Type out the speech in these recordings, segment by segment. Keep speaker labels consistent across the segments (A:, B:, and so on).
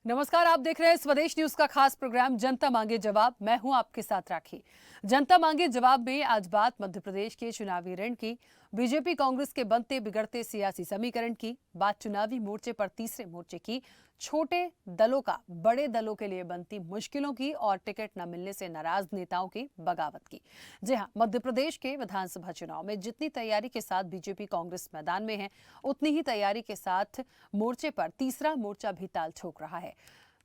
A: नमस्कार, आप देख रहे हैं स्वदेश न्यूज का खास प्रोग्राम जनता मांगे जवाब। मैं हूं आपके साथ राखी। जनता मांगे जवाब में आज बात मध्य प्रदेश के चुनावी रण की, बीजेपी कांग्रेस के बनते बिगड़ते सियासी समीकरण की, बात चुनावी मोर्चे पर तीसरे मोर्चे की, छोटे दलों का बड़े दलों के लिए बनती मुश्किलों की और टिकट न मिलने से नाराज नेताओं की बगावत की। जी हां, मध्य प्रदेश के विधानसभा चुनाव में जितनी तैयारी के साथ बीजेपी कांग्रेस मैदान में है, उतनी ही तैयारी के साथ मोर्चे पर तीसरा मोर्चा भी ताल ठोक रहा है।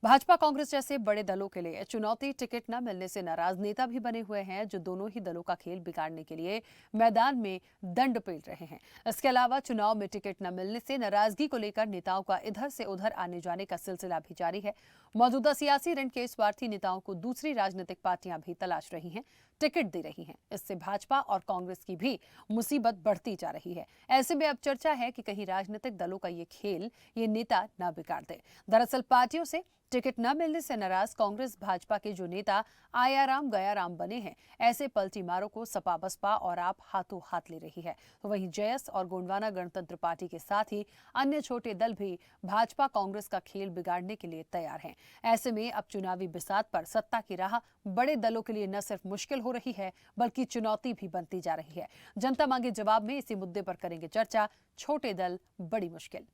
A: भाजपा कांग्रेस जैसे बड़े दलों के लिए चुनौती टिकट न मिलने से नाराज नेता भी बने हुए हैं, जो दोनों ही दलों का खेल बिगाड़ने के लिए मैदान में दंड पेल रहे हैं। इसके अलावा चुनाव में टिकट न मिलने से नाराजगी को लेकर नेताओं का इधर से उधर आने जाने का सिलसिला भी जारी है। मौजूदा सियासी रण के स्वार्थी नेताओं को दूसरी राजनीतिक पार्टियां भी तलाश रही हैं, टिकट दे रही हैं। इससे भाजपा और कांग्रेस की भी मुसीबत बढ़ती जा रही है। ऐसे में अब चर्चा है कि कहीं राजनीतिक दलों का ये खेल ये नेता न बिगाड़ दे। दरअसल पार्टियों से टिकट न मिलने से नाराज कांग्रेस भाजपा के जो नेता आयाराम गयाराम बने हैं, ऐसे पलटी मारों को सपा बसपा और आप हाथों हाथ ले रही है। तो वहीं जयस और गोंडवाना गणतंत्र पार्टी के साथ ही अन्य छोटे दल भी भाजपा कांग्रेस का खेल बिगाड़ने के लिए तैयार हैं। ऐसे में अब चुनावी बिसात पर सत्ता की राह बड़े दलों के लिए न सिर्फ मुश्किल हो रही है, बल्कि चुनौती भी बनती जा रही है। जनता मांगे जवाब में इसी मुद्दे पर करेंगे चर्चा, छोटे दल बड़ी मुश्किल।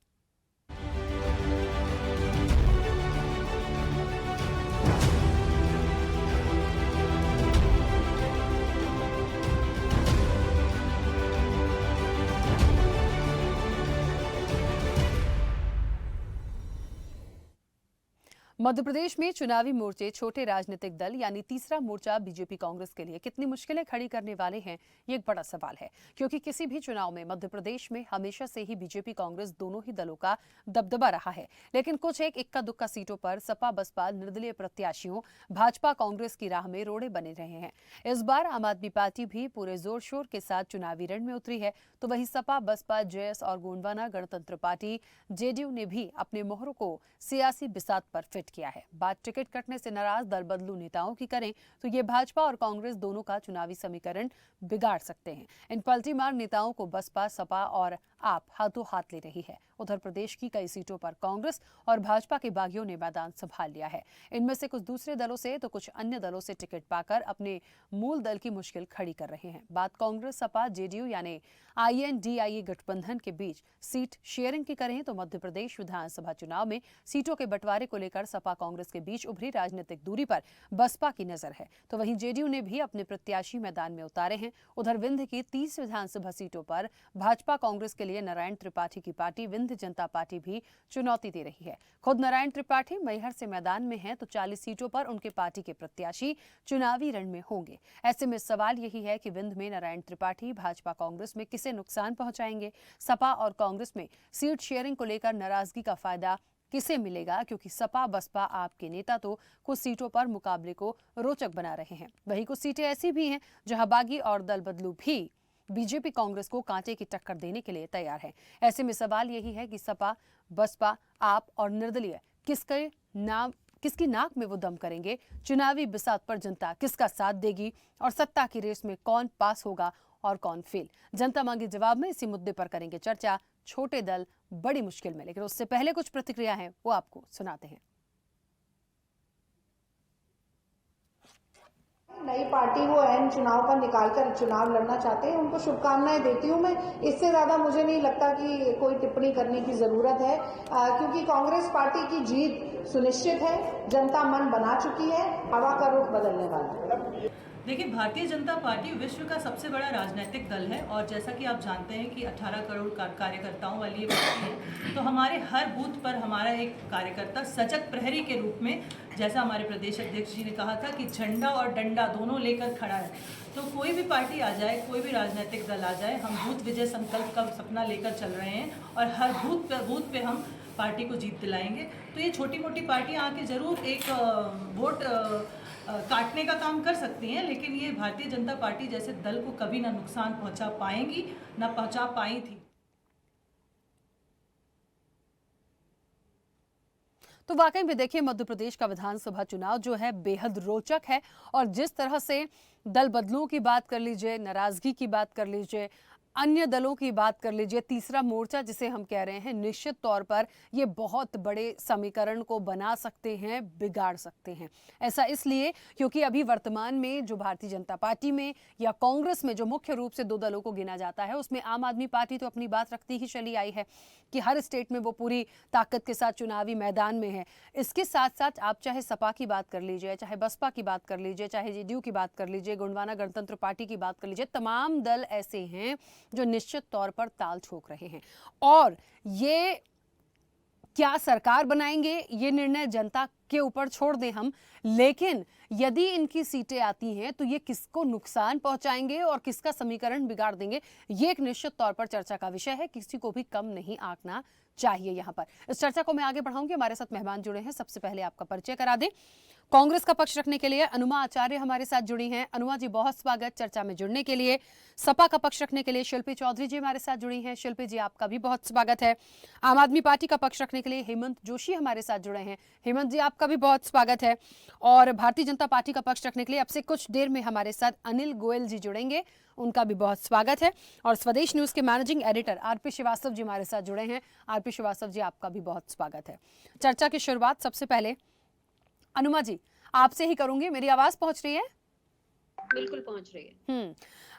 A: मध्य प्रदेश में चुनावी मोर्चे छोटे राजनीतिक दल यानी तीसरा मोर्चा बीजेपी कांग्रेस के लिए कितनी मुश्किलें खड़ी करने वाले हैं, ये एक बड़ा सवाल है। क्योंकि किसी भी चुनाव में मध्य प्रदेश में हमेशा से ही बीजेपी कांग्रेस दोनों ही दलों का दबदबा रहा है। लेकिन कुछ एक इक्का दुक्का सीटों पर सपा बसपा निर्दलीय प्रत्याशियों भाजपा कांग्रेस की राह में रोड़े बने रहे हैं। इस बार आम आदमी पार्टी भी पूरे जोर शोर के साथ चुनावी रण में उतरी है। तो वहीं सपा बसपा जयस और गोंडवाना गणतंत्र पार्टी जेडीयू ने भी अपने मोहरों को सियासी बिसात पर फिट किया है। बात टिकट कटने से नाराज दल बदलू नेताओं की करें तो ये भाजपा और कांग्रेस दोनों का चुनावी समीकरण बिगाड़ सकते हैं। इन पलटीमार नेताओं को बसपा सपा और आप हाथों हाथ ले रही है। उधर प्रदेश की कई सीटों पर कांग्रेस और भाजपा के बागियों ने मैदान संभाल लिया है। इनमें से कुछ दूसरे दलों से तो कुछ अन्य दलों से टिकट पाकर अपने मूल दल की मुश्किल खड़ी कर रहे हैं। बात कांग्रेस सपा जेडीयू यानी INDIA गठबंधन के बीच सीट शेयरिंग की करें तो मध्य प्रदेश विधानसभा चुनाव में सीटों के बंटवारे को लेकर सपा कांग्रेस के बीच उभरी राजनीतिक दूरी पर बसपा की नजर है। तो वहीं जेडीयू ने भी अपने प्रत्याशी मैदान में उतारे हैं। उधर विंध्य की 30 विधानसभा सीटों पर भाजपा कांग्रेस के लिए नारायण त्रिपाठी की पार्टी विंध्य जनता पार्टी भी चुनौती दे रही है। खुद नारायण त्रिपाठी मैहर से मैदान में हैं तो 40 सीटों पर उनके पार्टी के प्रत्याशी चुनावी रण में होंगे। ऐसे में सवाल यही है कि विंध्य में नारायण त्रिपाठी भाजपा कांग्रेस में किसे नुकसान पहुंचाएंगे। सपा और कांग्रेस में सीट शेयरिंग को लेकर नाराजगी का फायदा किसे मिलेगा, क्योंकि सपा बसपा आपके नेता तो कुछ सीटों पर मुकाबले को रोचक बना रहे हैं। वहीं कुछ सीटें ऐसी भी हैं जहां बागी और दल बदलू भी बीजेपी कांग्रेस को कांटे की टक्कर देने के लिए तैयार है। ऐसे में सवाल यही है कि सपा बसपा आप और निर्दलीय किसकी नाक में वो दम करेंगे। चुनावी बिसात पर जनता किसका साथ देगी और सत्ता की रेस में कौन पास होगा और कौन फेल। जनता मांगे जवाब में इसी मुद्दे पर करेंगे चर्चा, छोटे दल बड़ी मुश्किल में। लेकिन उससे पहले कुछ प्रतिक्रिया है वो आपको सुनाते हैं।
B: नई पार्टी वो अहम चुनाव का निकाल कर चुनाव लड़ना चाहते हैं, उनको शुभकामनाएं देती हूं मैं। इससे ज्यादा मुझे नहीं लगता कि कोई टिप्पणी करने की जरूरत है, क्योंकि कांग्रेस पार्टी की जीत सुनिश्चित है। जनता मन बना चुकी है, हवा का रुख बदलने वाला है।
C: देखिए, भारतीय जनता पार्टी विश्व का सबसे बड़ा राजनीतिक दल है और जैसा कि आप जानते हैं कि 18 करोड़ कार्यकर्ताओं वाली ये पार्टी है। तो हमारे हर बूथ पर हमारा एक कार्यकर्ता सजग प्रहरी के रूप में, जैसा हमारे प्रदेश अध्यक्ष जी ने कहा था कि झंडा और डंडा दोनों लेकर खड़ा है। तो कोई भी पार्टी आ जाए, कोई भी राजनीतिक दल आ जाए, हम बूथ विजय संकल्प का सपना लेकर चल रहे हैं और हर बूथ पे हम पार्टी को जीत दिलाएंगे। तो ये छोटी मोटी पार्टियाँ आके जरूर एक वोट काटने का काम कर सकती हैं, लेकिन ये भारतीय जनता पार्टी जैसे दल को कभी ना नुकसान पहुंचा पाएंगी, ना पहुंचा पाई थी।
A: तो वाकई में देखिए, मध्य प्रदेश का विधानसभा चुनाव जो है बेहद रोचक है और जिस तरह से दल बदलूं की बात कर लीजिए, नाराजगी की बात कर लीजिए, अन्य दलों की बात कर लीजिए, तीसरा मोर्चा जिसे हम कह रहे हैं, निश्चित तौर पर ये बहुत बड़े समीकरण को बना सकते हैं, बिगाड़ सकते हैं। ऐसा इसलिए क्योंकि अभी वर्तमान में जो भारतीय जनता पार्टी में या कांग्रेस में जो मुख्य रूप से दो दलों को गिना जाता है, उसमें आम आदमी पार्टी तो अपनी बात रखती ही चली आई है कि हर स्टेट में वो पूरी ताकत के साथ चुनावी मैदान में है। इसके साथ साथ आप चाहे सपा की बात कर लीजिए, चाहे बसपा की बात कर लीजिए, चाहे जेडीयू की बात कर लीजिए, गोंडवाना गणतंत्र पार्टी की बात कर लीजिए, तमाम दल ऐसे हैं जो निश्चित तौर पर ताल ठोक रहे हैं। और ये क्या सरकार बनाएंगे, ये निर्णय जनता के ऊपर छोड़ दें हम, लेकिन यदि इनकी सीटें आती हैं तो ये किसको नुकसान पहुंचाएंगे और किसका समीकरण बिगाड़ देंगे, ये एक निश्चित तौर पर चर्चा का विषय है। किसी को भी कम नहीं आंकना चाहिए। यहाँ पर इस चर्चा को मैं आगे बढ़ाऊंगी। हमारे साथ मेहमान जुड़े हैं, सबसे पहले आपका परिचय करा दें। कांग्रेस का पक्ष रखने के लिए अनुमा आचार्य हमारे साथ जुड़ी हैं। अनुमा जी, बहुत स्वागत चर्चा में जुड़ने के लिए। सपा का पक्ष रखने के लिए शिल्पी चौधरी जी हमारे साथ जुड़ी हैं। शिल्पी जी, आपका भी बहुत स्वागत है। आम आदमी पार्टी का पक्ष रखने के लिए हेमंत जोशी हमारे साथ जुड़े हैं। हेमंत जी, आपका भी बहुत स्वागत है। और भारतीय जनता पार्टी का पक्ष रखने के लिए अब से कुछ देर में हमारे साथ अनिल गोयल जी जुड़ेंगे, उनका भी बहुत स्वागत है। और स्वदेश न्यूज के managing editor RP Srivastava ji हमारे साथ जुड़े हैं। आरपी श्रीवास्तव जी, आपका भी बहुत स्वागत है। चर्चा की शुरुआत सबसे पहले अनुमा जी आपसे ही करूंगी। मेरी आवाज पहुंच रही है?
D: बिल्कुल पहुंच रही है।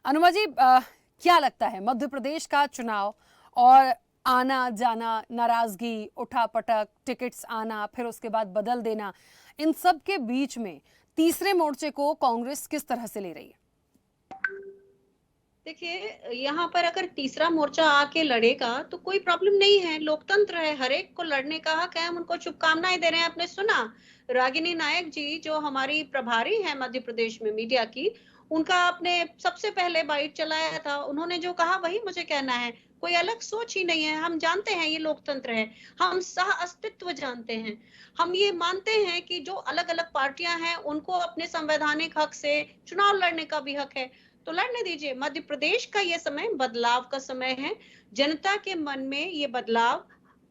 A: अनुमा जी, क्या लगता है मध्य प्रदेश का चुनाव और आना जाना, नाराजगी, उठापटक, टिकट्स आना, फिर उसके बाद बदल देना, इन सब के बीच में तीसरे मोर्चे को कांग्रेस किस तरह से ले रही है?
D: देखिए, यहाँ पर अगर तीसरा मोर्चा आके लड़ेगा तो कोई प्रॉब्लम नहीं है, लोकतंत्र है, हर एक को लड़ने का हक है। हम उनको शुभकामनाएं दे रहे हैं। आपने सुना रागिनी नायक जी जो हमारी प्रभारी है मध्य प्रदेश में मीडिया की, उनका आपने सबसे पहले बाइट चलाया था। उन्होंने जो कहा वही मुझे कहना है, कोई अलग सोच ही नहीं है। हम जानते हैं ये लोकतंत्र है, हम सह अस्तित्व जानते हैं। हम ये मानते हैं कि जो अलग अलग पार्टियां हैं उनको अपने संवैधानिक हक से चुनाव लड़ने का भी हक है, तो लड़ने दीजिए। मध्य प्रदेश का ये समय बदलाव का समय है। जनता के मन में ये बदलाव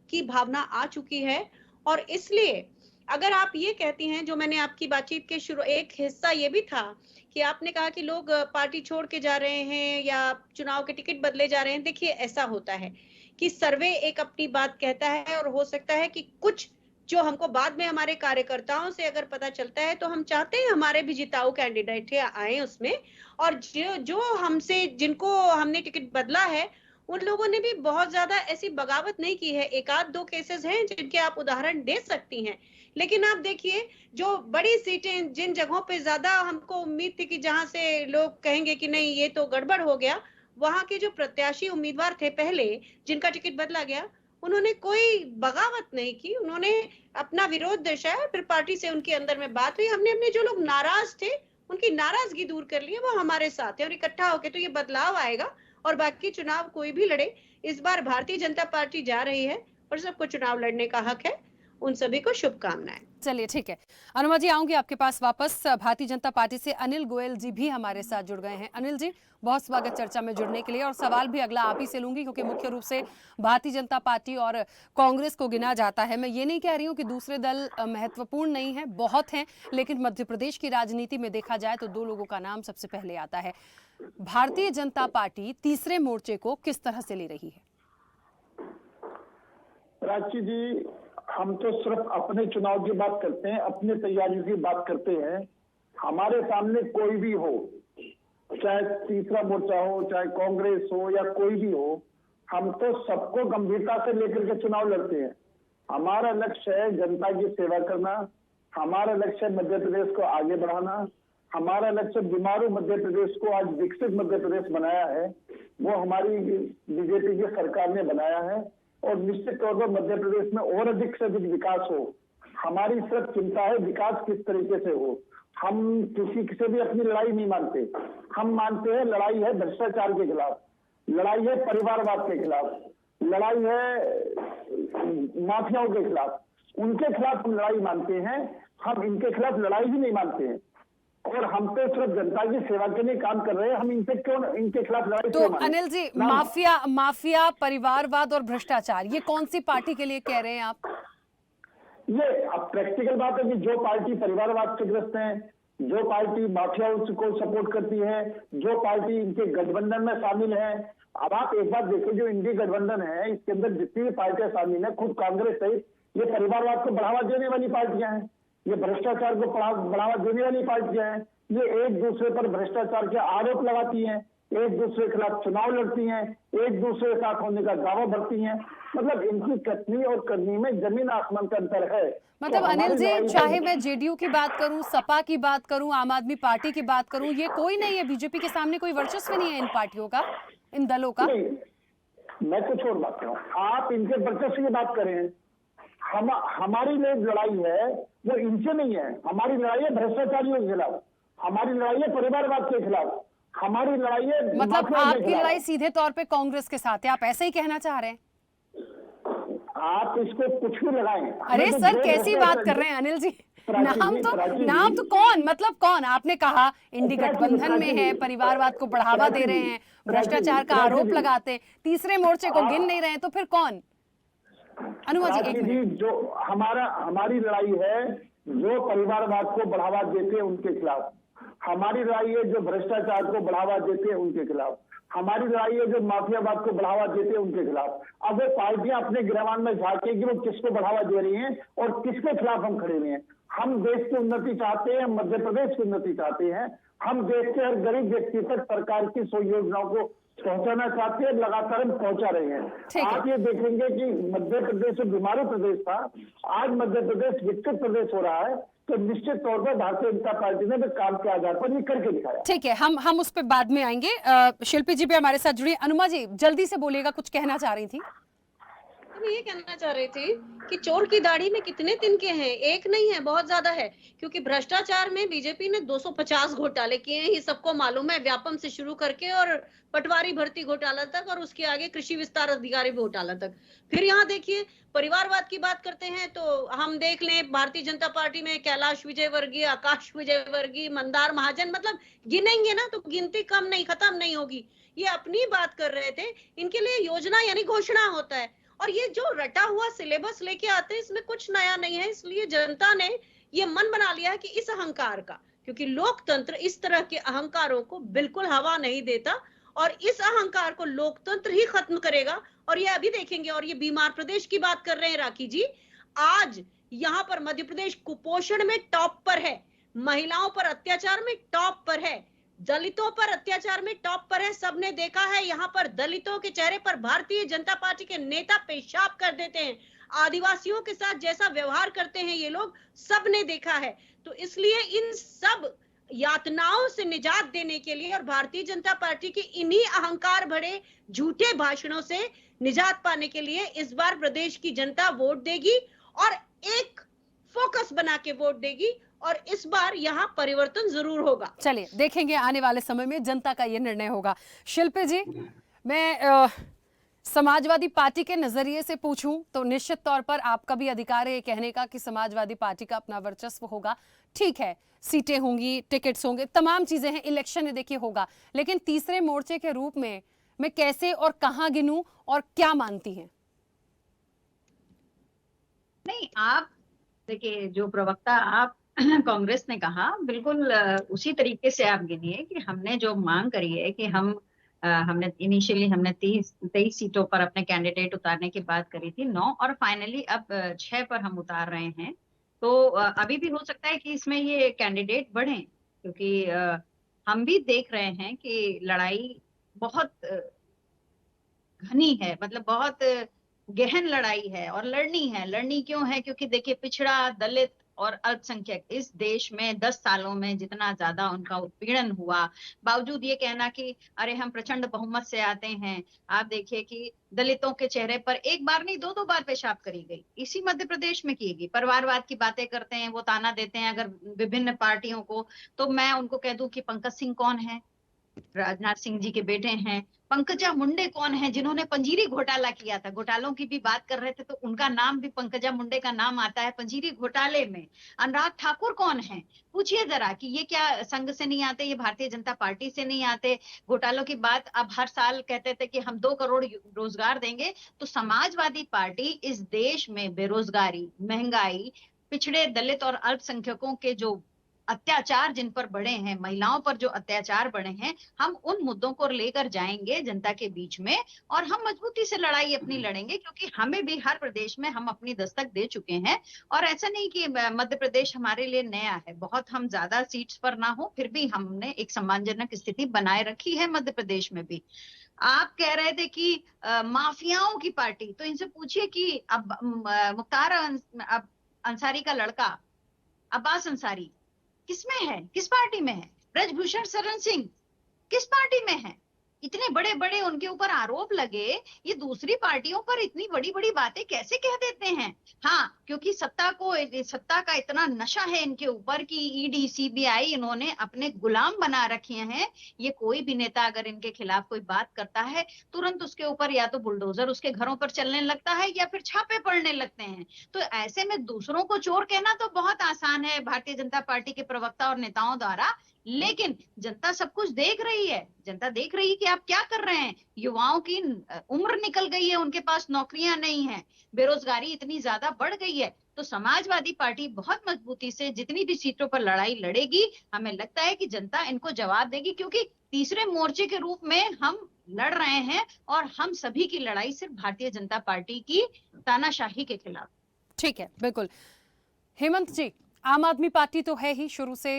D: की भावना आ चुकी है। और इसलिए अगर आप ये कहती हैं, जो मैंने आपकी बातचीत के शुरू एक हिस्सा ये भी था कि आपने कहा कि लोग पार्टी छोड़ के जा रहे हैं या चुनाव के टिकट बदले जा रहे हैं। देखिए, ऐसा होता है कि सर्वे एक अपनी बात कहता है और हो सकता है कि कुछ जो हमको बाद में हमारे कार्यकर्ताओं से अगर पता चलता है तो हम चाहते हैं हमारे भी जिताऊ कैंडिडेट आए उसमें। और जो हमसे जिनको हमने टिकट बदला है उन लोगों ने भी बहुत ज्यादा ऐसी बगावत नहीं की है। एक आध दो केसेस हैं जिनके आप उदाहरण दे सकती हैं। लेकिन आप देखिए, जो बड़ी सीटें जिन जगहों पे ज्यादा हमको उम्मीद थी कि जहां से लोग कहेंगे कि नहीं ये तो गड़बड़ हो गया, वहां के जो प्रत्याशी उम्मीदवार थे पहले जिनका टिकट बदला गया, उन्होंने कोई बगावत नहीं की। उन्होंने अपना विरोध दर्शाया, फिर पार्टी से उनके अंदर में बात हुई। हमने अपने जो लोग नाराज थे उनकी नाराजगी दूर कर ली, वो हमारे साथ है और इकट्ठा होके तो ये बदलाव आएगा। और बाकी चुनाव कोई भी लड़े, इस बार भारतीय जनता पार्टी जा रही है और सबको चुनाव लड़ने का हक है। उन सभी को शुभकामनाएं।
A: चलिए, ठीक है। अनुमा जी, आऊंगी आपके पास वापस। भारतीय जनता पार्टी से अनिल गोयल जी भी हमारे साथ जुड़ गए हैं। अनिल जी, बहुत स्वागत चर्चा में जुड़ने के लिए। और सवाल भी अगला आप ही से लूंगी क्योंकि मुख्य रूप से भारतीय जनता पार्टी और कांग्रेस को गिना जाता है। मैं ये नहीं कह रही हूँ कि दूसरे दल महत्वपूर्ण नहीं है, बहुत हैं, लेकिन मध्य प्रदेश की राजनीति में देखा जाए तो दो लोगों का नाम सबसे पहले आता है। भारतीय जनता पार्टी तीसरे मोर्चे को किस तरह से ले रही है?
E: रांची जी, हम तो सिर्फ अपने चुनाव की बात करते हैं, अपनी तैयारियों की बात करते हैं। हमारे सामने कोई भी हो, चाहे तीसरा मोर्चा हो, चाहे कांग्रेस हो या कोई भी हो, हम तो सबको गंभीरता से लेकर के चुनाव लड़ते हैं। हमारा लक्ष्य है जनता की सेवा करना, हमारा लक्ष्य है मध्य प्रदेश को आगे बढ़ाना, हमारा लक्ष्य बीमारू मध्य प्रदेश को आज विकसित मध्य प्रदेश बनाया है, वो हमारी बीजेपी की सरकार ने बनाया है। और निश्चित तौर पर मध्य प्रदेश में और अधिक से अधिक विकास हो। हमारी सिर्फ चिंता है विकास किस तरीके से हो। हम किसी से भी अपनी लड़ाई नहीं मानते। हम मानते हैं लड़ाई है भ्रष्टाचार के खिलाफ, लड़ाई है परिवारवाद के खिलाफ, लड़ाई है माफियाओं के खिलाफ। उनके खिलाफ हम लड़ाई मानते हैं, हम इनके खिलाफ लड़ाई ही नहीं मानते हैं। और हम तो सिर्फ जनता की सेवा के लिए काम कर रहे हैं। हम इनके खिलाफ लड़ाई
A: तो अनिल जी, माफिया, परिवारवाद और भ्रष्टाचार, ये कौन सी पार्टी के लिए कह रहे हैं आप?
E: ये अब प्रैक्टिकल बात है कि जो पार्टी परिवारवाद से ग्रस्त है, जो पार्टी माफिया को सपोर्ट करती है, जो पार्टी इनके गठबंधन में शामिल है। अब आप एक बात देखिए, जो इंडी गठबंधन है इसके अंदर जितनी भी पार्टियां शामिल है, खुद कांग्रेस सहित ये परिवारवाद को बढ़ावा देने वाली पार्टियां हैं, ये भ्रष्टाचार को बढ़ावा देने वाली पार्टियां हैं, ये एक दूसरे पर भ्रष्टाचार के आरोप लगाती हैं, एक दूसरे के खिलाफ चुनाव लड़ती हैं, एक दूसरे के साथ होने का दावा भरती हैं। मतलब इनकी कथनी और करनी में जमीन आसमान का अंतर है।
A: मतलब
E: तो
A: अनिल
E: हमारी
A: जी,
E: लड़ाई
A: चाहे मैं जेडीयू की बात करूं, सपा की बात करूं, आम आदमी पार्टी की बात करूं, ये कोई नहीं है, बीजेपी के सामने कोई वर्चस्व नहीं है इन पार्टियों का, इन दलों का।
E: नहीं, मैं कुछ और बात करूं, आप इनके वर्चस्व की बात करें, हमारी जो लड़ाई है वो इनसे नहीं है, हमारी लड़ाई है भ्रष्टाचारियों के खिलाफ, हमारी लड़ाई है परिवारवाद के खिलाफ, हमारी लड़ाई है
A: मतलब
E: माफिया के
A: आपकी
E: खिलाफ।
A: लड़ाई सीधे तौर पे कांग्रेस के साथ है, आप ऐसे ही कहना चाह रहे हैं?
E: आप इसको कुछ भी लगाएं।
A: अरे
E: तो
A: सर,
E: जो
A: कैसी बात कर
E: भ्रष्टाचार-
A: रहे हैं अनिल जी?
E: प्राची जी,
A: नाम तो कौन, मतलब कौन? आपने कहा इंडी
E: प्राची जी,
A: गठबंधन में
E: प्राची
A: है,
E: जी,
A: परिवारवाद को बढ़ावा
E: प्राची
A: दे रहे
E: जी,
A: हैं,
E: प्राची
A: भ्रष्टाचार
E: जी,
A: का
E: प्राची
A: आरोप
E: जी।
A: लगाते हैं, तीसरे मोर्चे को
E: आप-
A: गिन नहीं रहे हैं, तो फिर कौन? अनुमा जी, एक
E: प्राची
A: मिनट।
E: जी, जो हमारी लड़ाई है जो परिवारवाद को बढ़ावा देते हैं उनके खिलाफ, हमारी लड़ाई है जो भ्रष्टाचार को बढ़ावा देते हैं उनके खिलाफ, हमारी लड़ाई है जो माफियावाद को बढ़ावा देते हैं उनके खिलाफ। अब वो पार्टियां अपने गिरवान में झांके कि वो किसको बढ़ावा दे रही हैं और किसके खिलाफ हम खड़े हुए हैं। हम देश की उन्नति चाहते हैं, मध्य प्रदेश की उन्नति चाहते हैं, हम देश के हर गरीब व्यक्ति तक सरकार की 100 योजनाओं को पहुंचाना चाहते हैं, लगातार हम पहुंचा रहे हैं।
A: ठीक है।
E: आप ये देखेंगे कि मध्य प्रदेश जो बीमारू प्रदेश था, आज मध्य प्रदेश विकसित प्रदेश हो रहा है, तो निश्चित तौर पर भारतीय जनता पार्टी ने भी काम के आधार पर ये करके दिखाया।
A: ठीक है, हम उस पर बाद में आएंगे। शिल्पी जी भी हमारे साथ जुड़ी। अनुमा जी, जल्दी से बोलिएगा, कुछ कहना चाह रही थी।
D: मैं ये कहना चाह रही थी कि चोर की दाढ़ी में कितने तिनके हैं, एक नहीं है, बहुत ज्यादा है। क्योंकि भ्रष्टाचार में बीजेपी ने 250 घोटाले किए हैं, ये सबको मालूम है, व्यापम से शुरू करके और पटवारी भर्ती घोटाला तक, और उसके आगे कृषि विस्तार अधिकारी घोटाला तक। फिर यहाँ देखिए, परिवारवाद की बात करते हैं तो हम देख लें, भारतीय जनता पार्टी में कैलाश विजयवर्गीय, आकाश विजयवर्गीय, मंदार महाजन, मतलब गिनेंगे ना तो गिनती कम नहीं, खत्म नहीं होगी। ये अपनी बात कर रहे थे, इनके लिए योजना यानी घोषणा होता है, और ये जो रटा हुआ सिलेबस लेके आते हैं इसमें कुछ नया नहीं है। इसलिए जनता ने ये मन बना लिया है कि इस अहंकार का, क्योंकि लोकतंत्र इस तरह के अहंकारों को बिल्कुल हवा नहीं देता, और इस अहंकार को लोकतंत्र ही खत्म करेगा। और ये अभी देखेंगे, और ये बीमार प्रदेश की बात कर रहे हैं राखी जी, आज यहाँ पर मध्य प्रदेश कुपोषण में टॉप पर है, महिलाओं पर अत्याचार में टॉप पर है, दलितों पर अत्याचार में टॉप पर है। सबने देखा है यहाँ पर दलितों के चेहरे पर भारतीय जनता पार्टी के नेता पेशाब कर देते हैं, आदिवासियों के साथ जैसा व्यवहार करते हैं ये लोग, सबने देखा है। तो इसलिए इन सब यातनाओं से निजात देने के लिए और भारतीय जनता पार्टी की इन्हीं अहंकार भरे झूठे भाषणों से निजात पाने के लिए इस बार प्रदेश की जनता वोट देगी, और एक फोकस बना के वोट देगी, और इस बार यहाँ परिवर्तन जरूर होगा।
A: चलिए देखेंगे, आने वाले समय में जनता का ये निर्णय होगा। शिल्पी जी, मैं समाजवादी पार्टी के नजरिए से पूछूं तो निश्चित तौर पर आपका भी अधिकार है कहने का कि समाजवादी पार्टी का अपना वर्चस्व होगा। ठीक है, सीटें होंगी, टिकट्स होंगे, तमाम चीजें हैं, इलेक्शन देखिए होगा, लेकिन तीसरे मोर्चे के रूप में मैं कैसे और कहां गिनूं और क्या मानती हैं?
F: नहीं, आप देखिए, जो प्रवक्ता आप कांग्रेस ने कहा, बिल्कुल उसी तरीके से आप गिनिए कि हमने जो मांग करी है कि हमने इनिशियली 23 सीटों पर अपने कैंडिडेट उतारने की बात करी थी, 9, और फाइनली अब 6 पर हम उतार रहे हैं। तो अभी भी हो सकता है कि इसमें ये कैंडिडेट बढ़े, क्योंकि हम भी देख रहे हैं कि लड़ाई बहुत घनी है, मतलब बहुत गहन लड़ाई है, और लड़नी क्यों है? क्योंकि देखिए, पिछड़ा, दलित और अल्पसंख्यक इस देश में 10 सालों में जितना ज्यादा उनका उत्पीड़न हुआ, बावजूद ये कहना कि अरे हम प्रचंड बहुमत से आते हैं। आप देखिए कि दलितों के चेहरे पर एक बार नहीं 2-2 बार पेशाब करी गई, इसी मध्य प्रदेश में की गई। परिवारवाद की बातें करते हैं, वो ताना देते हैं अगर विभिन्न पार्टियों को, तो मैं उनको कह दूं कि पंकज सिंह कौन है? राजनाथ सिंह जी के बेटे हैं। पंकजा मुंडे कौन है, जिन्होंने पंजीरी घोटाला किया था? घोटालों की भी बात कर रहे थे तो उनका नाम भी, पंकजा मुंडे का नाम आता है पंजीरी घोटाले में। अनुराग ठाकुर कौन है? पूछिए जरा कि ये क्या संघ से नहीं आते, ये भारतीय जनता पार्टी से नहीं आते? घोटालों की बात अब हर साल कहते थे कि हम 2 करोड़ रोजगार देंगे। तो समाजवादी पार्टी इस देश में बेरोजगारी, महंगाई, पिछड़े, दलित और अल्पसंख्यकों के जो अत्याचार जिन पर बढ़े हैं, महिलाओं पर जो अत्याचार बढ़े हैं, हम उन मुद्दों को लेकर जाएंगे जनता के बीच में और हम मजबूती से लड़ाई अपनी लड़ेंगे, क्योंकि हमें भी हर प्रदेश में हम अपनी दस्तक दे चुके हैं। और ऐसा नहीं कि मध्य प्रदेश हमारे लिए नया है, बहुत हम ज्यादा सीट्स पर ना हो, फिर भी हमने एक सम्मानजनक स्थिति बनाए रखी है मध्य प्रदेश में भी। आप कह रहे थे कि माफियाओं की पार्टी, तो इनसे पूछिए कि अब मुख्तार अंसारी का लड़का अब्बास अंसारी किसमें है, किस पार्टी में है? ब्रजभूषण शरण सिंह किस पार्टी में है? इतने बड़े बड़े उनके ऊपर आरोप लगे, ये दूसरी पार्टियों पर इतनी बड़ी बड़ी बातें कैसे कह देते हैं? हाँ, क्योंकि सत्ता का इतना नशा है इनके ऊपर कि ईडी सीबीआई इन्होंने अपने गुलाम बना रखे हैं। ये कोई भी नेता अगर इनके खिलाफ कोई बात करता है, तुरंत उसके ऊपर या तो बुलडोजर उसके घरों पर चलने लगता है या फिर छापे पड़ने लगते हैं। तो ऐसे में दूसरों को चोर कहना तो बहुत आसान है भारतीय जनता पार्टी के प्रवक्ता और नेताओं द्वारा, लेकिन जनता सब कुछ देख रही है। जनता देख रही है कि आप क्या कर रहे हैं। युवाओं की उम्र निकल गई है, उनके पास नौकरियां नहीं है, बेरोजगारी इतनी ज्यादा बढ़ गई है। तो समाजवादी पार्टी बहुत मजबूती से जितनी भी सीटों पर लड़ाई लड़ेगी, हमें लगता है कि जनता इनको जवाब देगी, क्योंकि तीसरे मोर्चे के रूप में हम लड़ रहे हैं और हम सभी की लड़ाई सिर्फ भारतीय जनता पार्टी की तानाशाही के खिलाफ।
A: ठीक है, बिल्कुल। हेमंत जी, आम आदमी पार्टी तो है ही शुरू से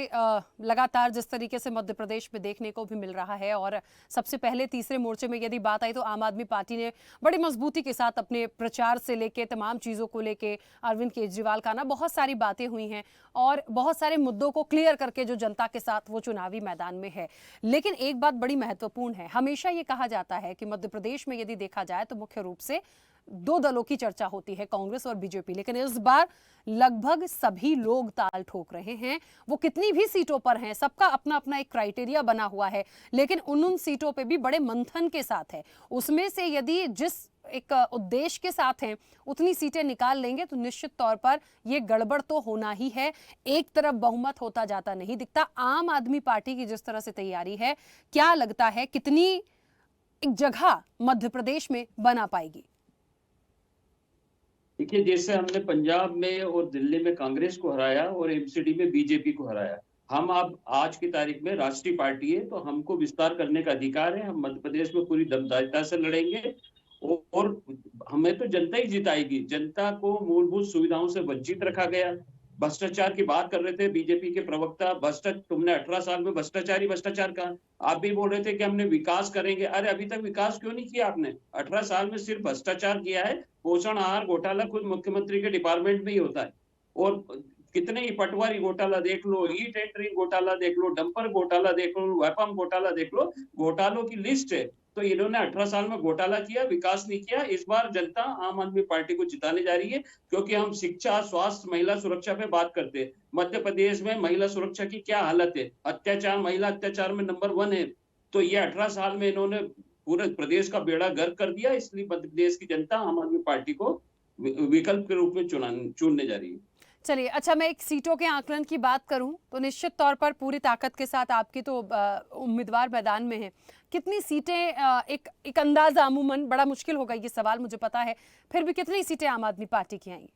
A: लगातार जिस तरीके से मध्य प्रदेश में देखने को भी मिल रहा है, और सबसे पहले तीसरे मोर्चे में यदि बात आई तो आम आदमी पार्टी ने बड़ी मजबूती के साथ अपने प्रचार से लेके तमाम चीज़ों को लेके अरविंद केजरीवाल का ना बहुत सारी बातें हुई हैं और बहुत सारे मुद्दों को क्लियर करके जो जनता के साथ वो चुनावी मैदान में है। लेकिन एक बात बड़ी महत्वपूर्ण है, हमेशा ये कहा जाता है कि मध्य प्रदेश में यदि देखा जाए तो मुख्य रूप से दो दलों की चर्चा होती है, कांग्रेस और बीजेपी। लेकिन इस बार लगभग सभी लोग ताल ठोक रहे हैं। वो कितनी भी सीटों पर हैं, सबका अपना अपना एक क्राइटेरिया बना हुआ है, लेकिन उन सीटों पे भी बड़े मंथन के साथ है। उसमें से यदि जिस एक उद्देश्य के साथ हैं उतनी सीटें निकाल लेंगे तो निश्चित तौर पर ये गड़बड़ तो होना ही है। एक तरफ बहुमत होता जाता नहीं दिखता। आम आदमी पार्टी की जिस तरह से तैयारी है, क्या लगता है कितनी एक जगह मध्य प्रदेश में बना पाएगी?
G: देखिए, जैसे हमने पंजाब में और दिल्ली में कांग्रेस को हराया और एमसीडी में बीजेपी को हराया, हम अब आज की तारीख में राष्ट्रीय पार्टी है तो हमको विस्तार करने का अधिकार है। हम मध्य प्रदेश में पूरी दमदारिता से लड़ेंगे और हमें तो जनता ही जिताएगी। जनता को मूलभूत सुविधाओं से वंचित रखा गया। भ्रष्टाचार की बात कर रहे थे बीजेपी के प्रवक्ता, तुमने 18 साल में भ्रष्टाचार कहा। आप भी बोल रहे थे कि हमने विकास करेंगे। अरे अभी तक विकास क्यों नहीं किया आपने? 18 साल में सिर्फ भ्रष्टाचार किया है। पोषण आहार घोटाला खुद मुख्यमंत्री के डिपार्टमेंट में ही होता है। और कितने ही पटवारी घोटाला देख लो, ई टेंडरिंग घोटाला देख लो, डंपर घोटाला देख लो, वेपम घोटाला देख लो, घोटालों की लिस्ट है। तो इन्होंने 18 साल में घोटाला किया, विकास नहीं किया। इस बार जनता आम आदमी पार्टी को जिताने जा रही है, क्योंकि हम शिक्षा, स्वास्थ्य, महिला सुरक्षा पे बात करते हैं। मध्य प्रदेश में महिला सुरक्षा की क्या हालत है? अत्याचार, महिला अत्याचार में नंबर 1 है। तो ये 18 साल में इन्होंने पूरे प्रदेश का बेड़ा गर्क कर दिया। इसलिए मध्य प्रदेश की जनता आम आदमी पार्टी को विकल्प के रूप में चुनने जा रही है।
A: चलिए, अच्छा, मैं एक सीटों के आकलन की बात करूं तो निश्चित तौर पर पूरी ताकत के साथ आपकी तो उम्मीदवार मैदान में है। कितनी सीटें, एक अंदाजा, अमूमन बड़ा मुश्किल होगा ये सवाल मुझे पता है, फिर भी कितनी सीटें आम आदमी पार्टी की आएंगी?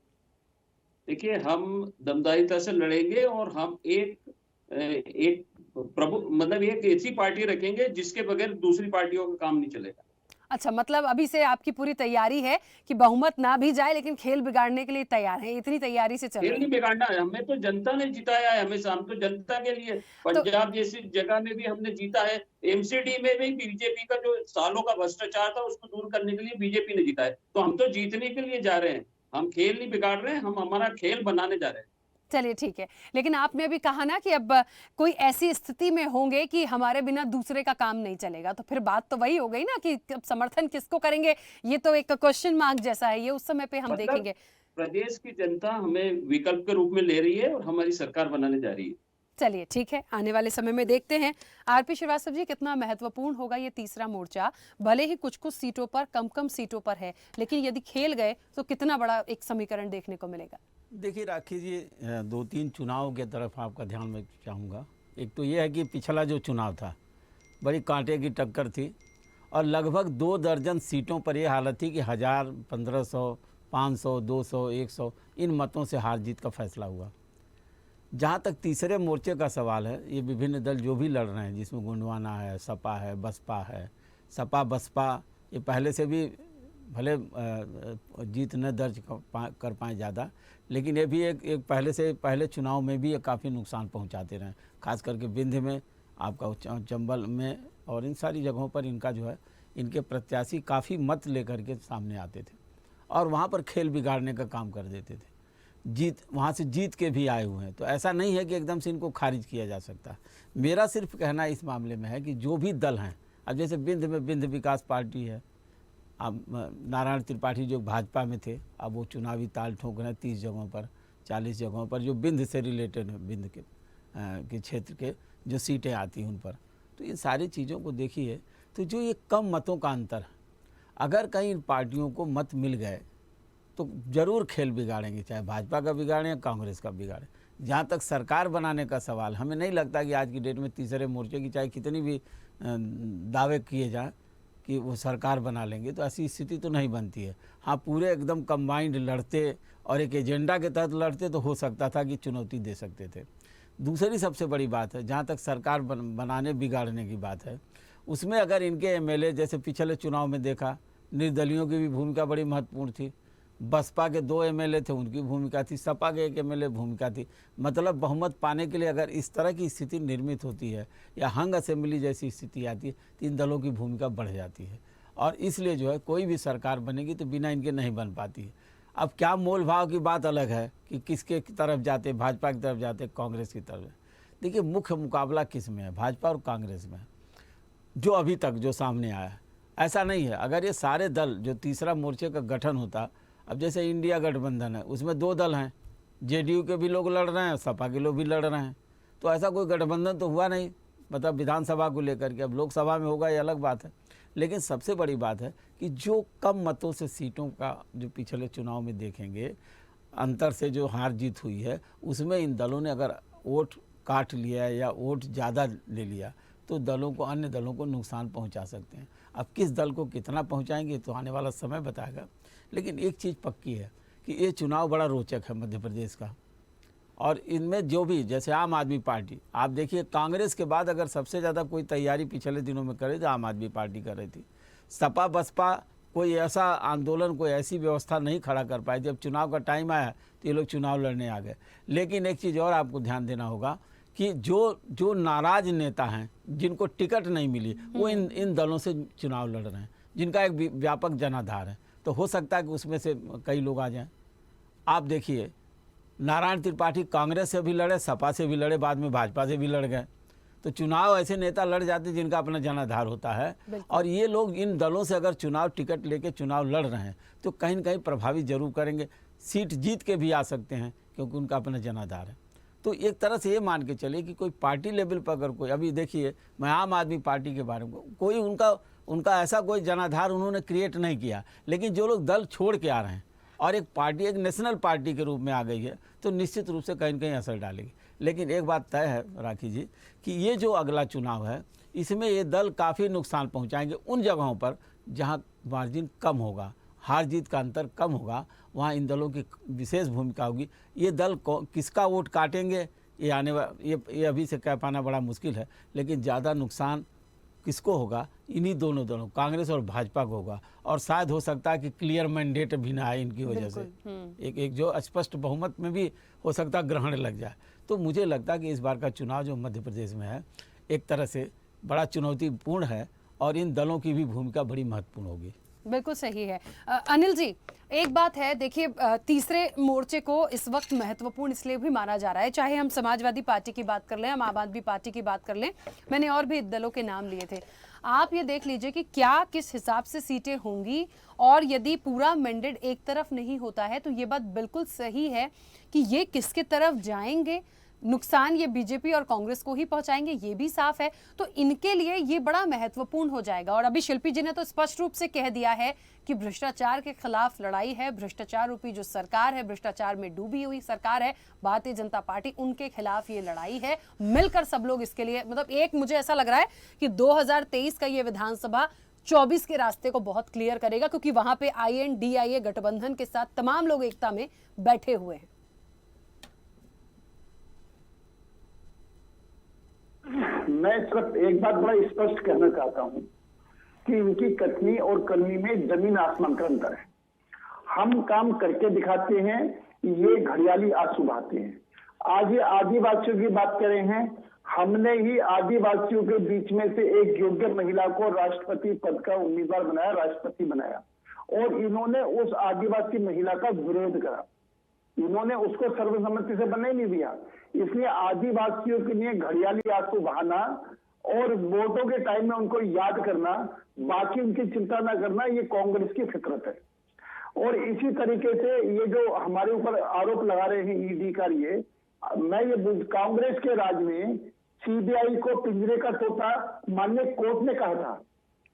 G: देखिए, हम दमदारिता से लड़ेंगे और हम एक मतलब एक ऐसी पार्टी रखेंगे जिसके बगैर दूसरी पार्टियों का काम नहीं चलेगा।
A: अच्छा, मतलब अभी से आपकी पूरी तैयारी है कि बहुमत ना भी जाए लेकिन खेल बिगाड़ने के लिए तैयार है, इतनी तैयारी से चल रहे हैं।
G: खेल नहीं बिगाड़ना है, हमें तो जनता ने जिताया है हमेशा। हम तो जनता के लिए, पंजाब जैसी जगह में भी हमने जीता है। एमसीडी में भी बीजेपी का जो सालों का भ्रष्टाचार था उसको दूर करने के लिए बीजेपी ने जीता है। तो हम तो जीतने के लिए जा रहे हैं, हम खेल नहीं बिगाड़ रहे हैं, हम हमारा खेल बनाने जा रहे हैं।
A: चलिए, ठीक है, लेकिन आपने अभी कहा ना कि अब कोई ऐसी स्थिति में होंगे कि हमारे बिना दूसरे का काम नहीं चलेगा, तो फिर बात तो वही हो गई ना कि अब समर्थन किसको करेंगे। ये तो एक क्वेश्चन मार्क जैसा है, ये उस समय पे हम देखेंगे।
G: प्रदेश की जनता हमें विकल्प के रूप में ले रही है और हमारी सरकार बनाने जा रही है।
A: चलिए, ठीक है, आने वाले समय में देखते हैं आरपी श्रीवास्तव जी कितना महत्वपूर्ण होगा ये तीसरा मोर्चा। भले ही कुछ कुछ सीटों पर, कम सीटों पर है, लेकिन यदि खेल गए तो कितना बड़ा एक समीकरण देखने को मिलेगा।
H: देखिए राखी जी, 2-3 चुनाव के तरफ आपका ध्यान मैं चाहूँगा। एक तो ये है कि पिछला जो चुनाव था बड़ी कांटे की टक्कर थी और लगभग 2 दर्जन सीटों पर ये हालत थी कि 1000, 1500, 500, 200, 100 इन मतों से हार जीत का फैसला हुआ। जहाँ तक तीसरे मोर्चे का सवाल है, ये विभिन्न दल जो भी लड़ रहे हैं, जिसमें गोंडवाना है, सपा है, बसपा है, सपा बसपा ये पहले से भी भले जीत न दर्ज कर पाए ज़्यादा, लेकिन ये भी एक पहले चुनाव में भी ये काफ़ी नुकसान पहुंचाते रहे, खास करके विंध्य में, आपका चंबल में और इन सारी जगहों पर इनका जो है, इनके प्रत्याशी काफ़ी मत लेकर के सामने आते थे और वहाँ पर खेल बिगाड़ने का काम कर देते थे। वहाँ से जीत के भी आए हुए हैं, तो ऐसा नहीं है कि एकदम से इनको खारिज किया जा सकता। मेरा सिर्फ कहना इस मामले में है कि जो भी दल हैं, अब जैसे विंध्य में विंध्य विकास पार्टी है, अब नारायण त्रिपाठी जो भाजपा में थे, अब वो चुनावी ताल ठोक रहे हैं 30 जगहों पर, 40 जगहों पर जो विंध्य से रिलेटेड है, विंध्य के क्षेत्र के जो सीटें आती हैं उन पर। तो इन सारी चीज़ों को देखिए, तो जो ये कम मतों का अंतर, अगर कहीं इन पार्टियों को मत मिल गए तो ज़रूर खेल बिगाड़ेंगे, चाहे भाजपा का बिगाड़ें या कांग्रेस का बिगाड़ें। जहाँ तक सरकार बनाने का सवाल, हमें नहीं लगता कि आज की डेट में तीसरे मोर्चे की चाहे कितनी भी दावे किए जाएं कि वो सरकार बना लेंगे, तो ऐसी स्थिति तो नहीं बनती है। हाँ, पूरे एकदम कंबाइंड लड़ते और एक एजेंडा के तहत लड़ते तो हो सकता था कि चुनौती दे सकते थे। दूसरी सबसे बड़ी बात है, जहाँ तक सरकार बनाने बिगाड़ने की बात है, उसमें अगर इनके एमएलए, जैसे पिछले चुनाव में देखा, निर्दलियों की भी भूमिका बड़ी महत्वपूर्ण थी, बसपा के 2 एमएलए थे, उनकी भूमिका थी, सपा के 1 एमएलए भूमिका थी। मतलब बहुमत पाने के लिए अगर इस तरह की स्थिति निर्मित होती है या हंग असेंबली जैसी स्थिति आती है, तो इन दलों की भूमिका बढ़ जाती है और इसलिए जो है कोई भी सरकार बनेगी तो बिना इनके नहीं बन पाती है। अब क्या मोल भाव की बात अलग है कि किसके तरफ जाते, भाजपा की तरफ जाते, कांग्रेस की तरफ। देखिए, मुख्य मुकाबला किस में है, भाजपा और कांग्रेस में, जो अभी तक जो सामने आया है। ऐसा नहीं है, अगर ये सारे दल जो तीसरा मोर्चे का गठन होता, अब जैसे इंडिया गठबंधन है, उसमें 2 दल हैं, जेडीयू के भी लोग लड़ रहे हैं, सपा के लोग भी लड़ रहे हैं, तो ऐसा कोई गठबंधन तो हुआ नहीं, मतलब विधानसभा को लेकर के। अब लोकसभा में होगा ये अलग बात है, लेकिन सबसे बड़ी बात है कि जो कम मतों से सीटों का जो पिछले चुनाव में देखेंगे अंतर से जो हार जीत हुई है, उसमें इन दलों ने अगर वोट काट लिया या वोट ज़्यादा ले लिया तो दलों को, अन्य दलों को नुकसान पहुंचा सकते हैं। अब किस दल को कितना पहुंचाएंगे तो आने वाला समय बताएगा, लेकिन एक चीज़ पक्की है कि ये चुनाव बड़ा रोचक है मध्य प्रदेश का। और इनमें जो भी, जैसे आम आदमी पार्टी, आप देखिए कांग्रेस के बाद अगर सबसे ज़्यादा कोई तैयारी पिछले दिनों में करे तो आम आदमी पार्टी कर रही थी। सपा बसपा कोई ऐसा आंदोलन, कोई ऐसी व्यवस्था नहीं खड़ा कर पाई। जब चुनाव का टाइम आया तो ये लोग चुनाव लड़ने आ गए। लेकिन एक चीज़ और आपको ध्यान देना होगा कि जो नाराज नेता हैं, जिनको टिकट नहीं मिली, वो इन दलों से चुनाव लड़ रहे हैं, जिनका एक व्यापक जनाधार है। तो हो सकता है कि उसमें से कई लोग आ जाएं। आप देखिए, नारायण त्रिपाठी कांग्रेस से भी लड़े, सपा से भी लड़े, बाद में भाजपा से भी लड़ गए। तो चुनाव ऐसे नेता लड़ जाते जिनका अपना जनाधार होता है, और ये लोग इन दलों से अगर चुनाव टिकट लेके चुनाव लड़ रहे हैं तो कहीं न कहीं प्रभावित जरूर करेंगे, सीट जीत के भी आ सकते हैं क्योंकि उनका अपना जनाधार है। तो एक तरह से ये मान के चलिए कि कोई पार्टी लेवल पर अगर कोई, अभी देखिए मैं आम आदमी पार्टी के बारे में, कोई उनका ऐसा कोई जनाधार उन्होंने क्रिएट नहीं किया, लेकिन जो लोग दल छोड़ के आ रहे हैं और एक पार्टी, एक नेशनल पार्टी के रूप में आ गई है, तो निश्चित रूप से कहीं न कहीं असर डालेगी। लेकिन एक बात तय है राखी जी कि ये जो अगला चुनाव है, इसमें ये दल काफ़ी नुकसान पहुंचाएंगे उन जगहों पर जहां मार्जिन कम होगा, हार जीत का अंतर कम होगा, वहाँ इन दलों की विशेष भूमिका होगी। ये दल किसका वोट काटेंगे ये अभी से कह पाना बड़ा मुश्किल है, लेकिन ज़्यादा नुकसान किसको होगा, इन्हीं दोनों दलों, कांग्रेस और भाजपा को होगा। और शायद हो सकता है कि क्लियर मैंडेट भी ना आए इनकी वजह से, एक जो स्पष्ट बहुमत में भी हो सकता है ग्रहण लग जाए। तो मुझे लगता है कि इस बार का चुनाव जो मध्य प्रदेश में है, एक तरह से बड़ा चुनौतीपूर्ण है और इन दलों की भी भूमिका बड़ी महत्वपूर्ण होगी।
A: बिल्कुल सही है। अनिल जी, एक बात है, देखिए तीसरे मोर्चे को इस वक्त महत्वपूर्ण इसलिए भी माना जा रहा है, चाहे हम समाजवादी पार्टी की बात कर लें, हम आम आदमी पार्टी की बात कर लें, मैंने और भी दलों के नाम लिए थे। आप ये देख लीजिए कि क्या किस हिसाब से सीटें होंगी, और यदि पूरा मैंडेट एक तरफ नहीं होता है तो ये बात बिल्कुल सही है कि ये किसके तरफ जाएंगे, नुकसान ये बीजेपी और कांग्रेस को ही पहुंचाएंगे, ये भी साफ है। तो इनके लिए ये बड़ा महत्वपूर्ण हो जाएगा। और अभी शिल्पी जी ने तो स्पष्ट रूप से कह दिया है कि भ्रष्टाचार के खिलाफ लड़ाई है, भ्रष्टाचार रूपी जो सरकार है, भ्रष्टाचार में डूबी हुई सरकार है भारतीय जनता पार्टी, उनके खिलाफ ये लड़ाई है। मिलकर सब लोग इसके लिए, मतलब एक मुझे ऐसा लग रहा है कि 2023 का ये विधानसभा 24 के रास्ते को बहुत क्लियर करेगा, क्योंकि वहां पे INDIA गठबंधन के साथ तमाम लोग एकता में बैठे हुए हैं।
E: मैं सिर्फ एक बात बड़ा स्पष्ट कहना चाहता हूं कि इनकी कथनी और करनी में जमीन आसमान का अंतर है। हम काम करके दिखाते हैं, ये घड़ियाली आंसू बहाते हैं। आज ये आदिवासियों की बात कर रहे हैं, हमने ही आदिवासियों के बीच में से एक योग्य महिला को राष्ट्रपति पद का उम्मीदवार बनाया, राष्ट्रपति बनाया, और इन्होंने उस आदिवासी महिला का विरोध करा। इन्होंने उसको सर्वसम्मति से बनने नहीं दिया। इसलिए आदिवासियों के लिए घड़ियाली आंसू बहाना और वोटों के टाइम में उनको याद करना, बाकी उनकी चिंता ना करना, ये कांग्रेस की फितरत है। और इसी तरीके से ये जो हमारे ऊपर आरोप लगा रहे हैं ईडी का, ये मैं ये कांग्रेस के राज में सीबीआई को पिंजरे का तोता माननीय कोर्ट ने कहा था।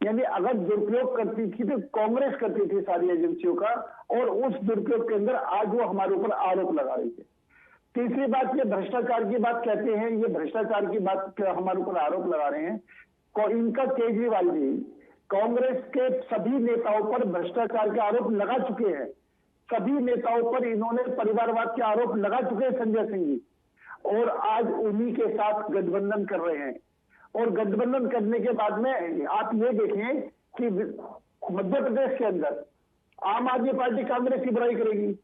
E: यानी अगर दुरुपयोग करती थी तो कांग्रेस करती थी सारी एजेंसियों का, और उस दुरुपयोग के अंदर आज वो हमारे ऊपर आरोप लगा रही है। तीसरी बात, ये भ्रष्टाचार की बात कहते हैं, ये भ्रष्टाचार की बात हमारे ऊपर आरोप लगा रहे हैं। इनका केजरीवाल जी कांग्रेस के सभी नेताओं पर भ्रष्टाचार के आरोप लगा चुके हैं। सभी नेताओं पर इन्होंने परिवारवाद के आरोप लगा चुके हैं संजय सिंह जी, और आज उन्हीं के साथ गठबंधन कर रहे हैं। और गठबंधन करने के बाद में आप ये देखें कि मध्य प्रदेश के अंदर आम आदमी पार्टी कांग्रेस की बुराई करेगी,